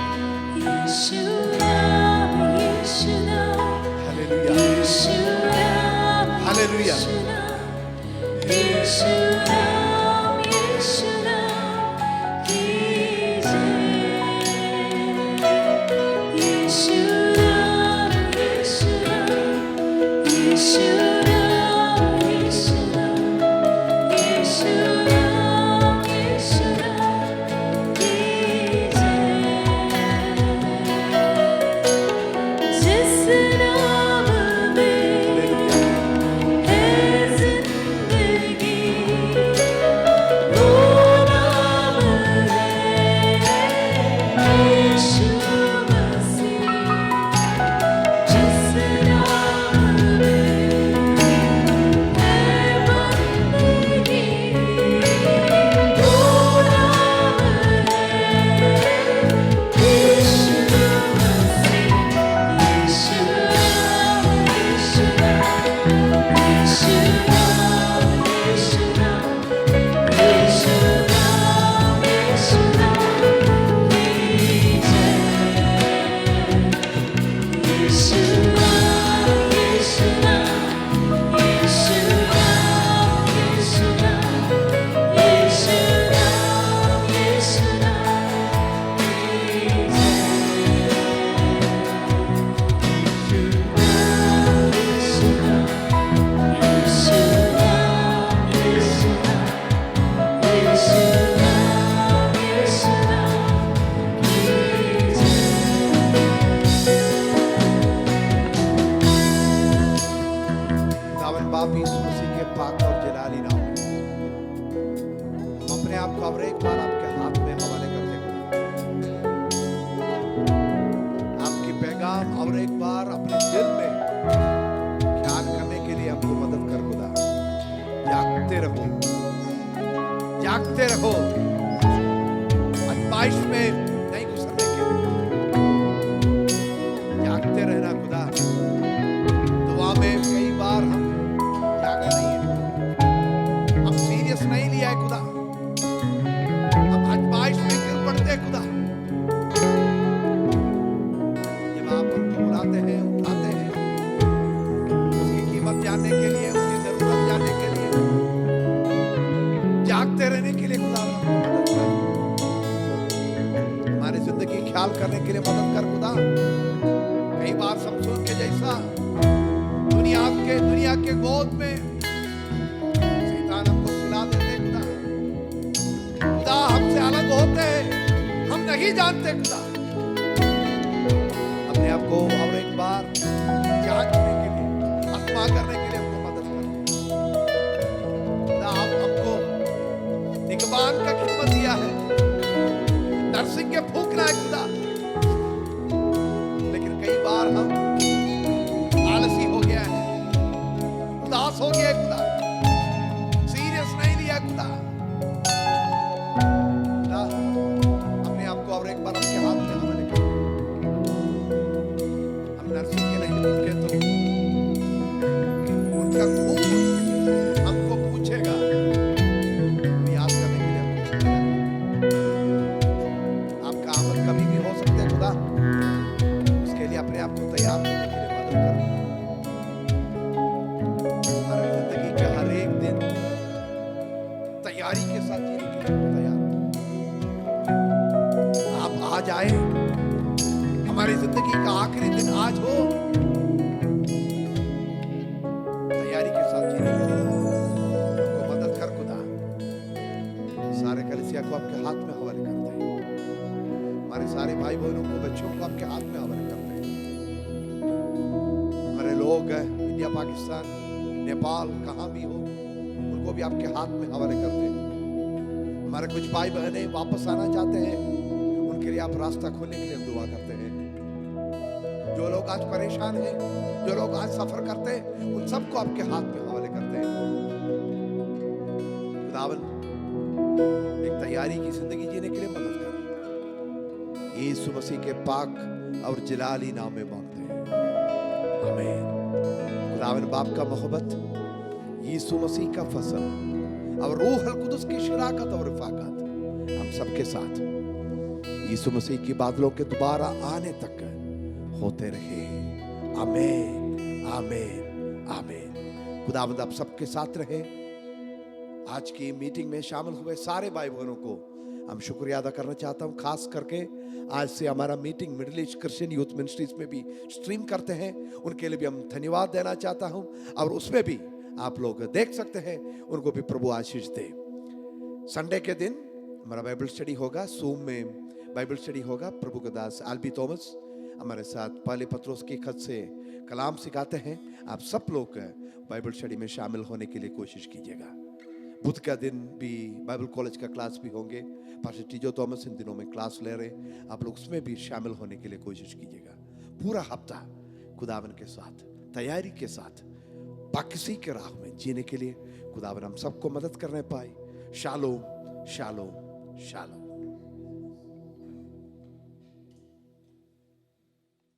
यीशु नाम, यीशु नाम, आप को और एक बार आपके हाथ में हवाले करते खुदा, आपकी पैगाम और एक बार अपने दिल में ख्याल करने के लिए हमको मदद कर खुदा। जागते रहो, जागते रहो, आजमाइश में नहीं घुसने के लिए जागते रहना खुदा। दुआ में कई बार हम जागे नहीं है, हम सीरियस नहीं लिया है खुदा, हम आजमाइश में गिर पड़ते हैं खुदा। जब आप हमको बुलाते हैं, उठाते हैं, उसकी कीमत जानने के लिए, उसकी जरूरत जानने के लिए, जागते रहने के लिए खुदा मदद कर, हमारी जिंदगी ख्याल करने के लिए मदद कर खुदा। कई बार समसून के जैसा दुनिया के गोद में शैतान हमको सुला देते खुदा। खुदा हमसे अलग होते हैं, हम नहीं जानते खुदा। अपने आप को और एक बार जांचने के लिए, आत्मा करने के लिए हमको मदद कर खुदा। आप हमको निगहबान का खिदमत दिया है, नर्सिंग के फूकना है खुदा, लेकिन कई बार हम आलसी हो गया है, उदास हो गया है खुदा, सीरियस नहीं लिया खुदा। खुदा अपने आप को और एक बार आपके हाथ में हवाले कर। हम नर्सिंग के नहीं भूखे तो उनका खून हमको पूछेगा, याद करने के लिए हमको आपका आमद कभी भी हो सकते है खुदा। उसके लिए अपने आप को तैयार करने के लिए मदद कर। हर जिंदगी के हर एक दिन तैयारी के साथ जीने के लिए तैयार। आप आज आए, हमारी जिंदगी का आखिरी दिन आज हो, तैयारी के साथ जीने के लिए हमको मदद कर खुदा। सारे कलीसिया को आपके हाथ में हवाले करते हैं, हमारे सारे भाई बहनों को, बच्चों को आपके हाथ में हवाले करते हैं। हमारे लोग इंडिया, पाकिस्तान, नेपाल, कहाँ भी हो, उनको भी आपके हाथ में हवाले करते हैं। हमारे कुछ भाई बहनें वापस आना चाहते हैं, उनके लिए आप रास्ता खोलने के लिए दुआ करते हैं। जो लोग आज परेशान हैं, जो लोग आज सफर करते हैं, उन सबको आपके हाथ में हवाले करते हैं। खुदावन एक तैयारी की जिंदगी जीने के लिए मदद कर, यीशु मसीह के पाक और जलाली नाम में मांगते हैं, आमीन। खुदावन बाप का मोहब्बत, यीशु मसीह का फजल और रूह अल कुदस की शराकत और रफाकत हम सबके साथ यीशु मसीह की बादलों के दोबारा आने तक होते रहे, आमीन, आमीन, आमीन। खुदावंद आप सबके साथ रहे। आज की मीटिंग में शामिल हुए सारे भाई बहनों को हम शुक्रिया अदा करना चाहता हूं। खास करके आज से हमारा meeting middle east Christian youth ministries में भी स्ट्रीम करते हैं, उनके लिए भी हम धन्यवाद देना चाहता हूं। और उसमें भी आप लोग देख सकते हैं, उनको भी प्रभु आशीष दे। संडे के दिन हमारा बाइबल स्टडी होगा, सूम में बाइबल स्टडी होगा। प्रभु का दास आल्बी थॉमस हमारे साथ पहले पत्रोस की खत से कलाम सिखाते हैं। आप सब लोग बाइबल स्टडी में शामिल होने के लिए कोशिश कीजिएगा। बुध का दिन भी बाइबल कॉलेज का क्लास भी होंगे, पास्टर टीजो थॉमस इन दिनों में क्लास ले रहे, आप लोग उसमें भी शामिल होने के लिए कोशिश कीजिएगा। पूरा हफ्ता खुदावन के साथ, तैयारी के साथ, पाकिसी के राह में जीने के लिए खुदावन हम सबको मदद करने पाए। Shalom, shalom, shalom.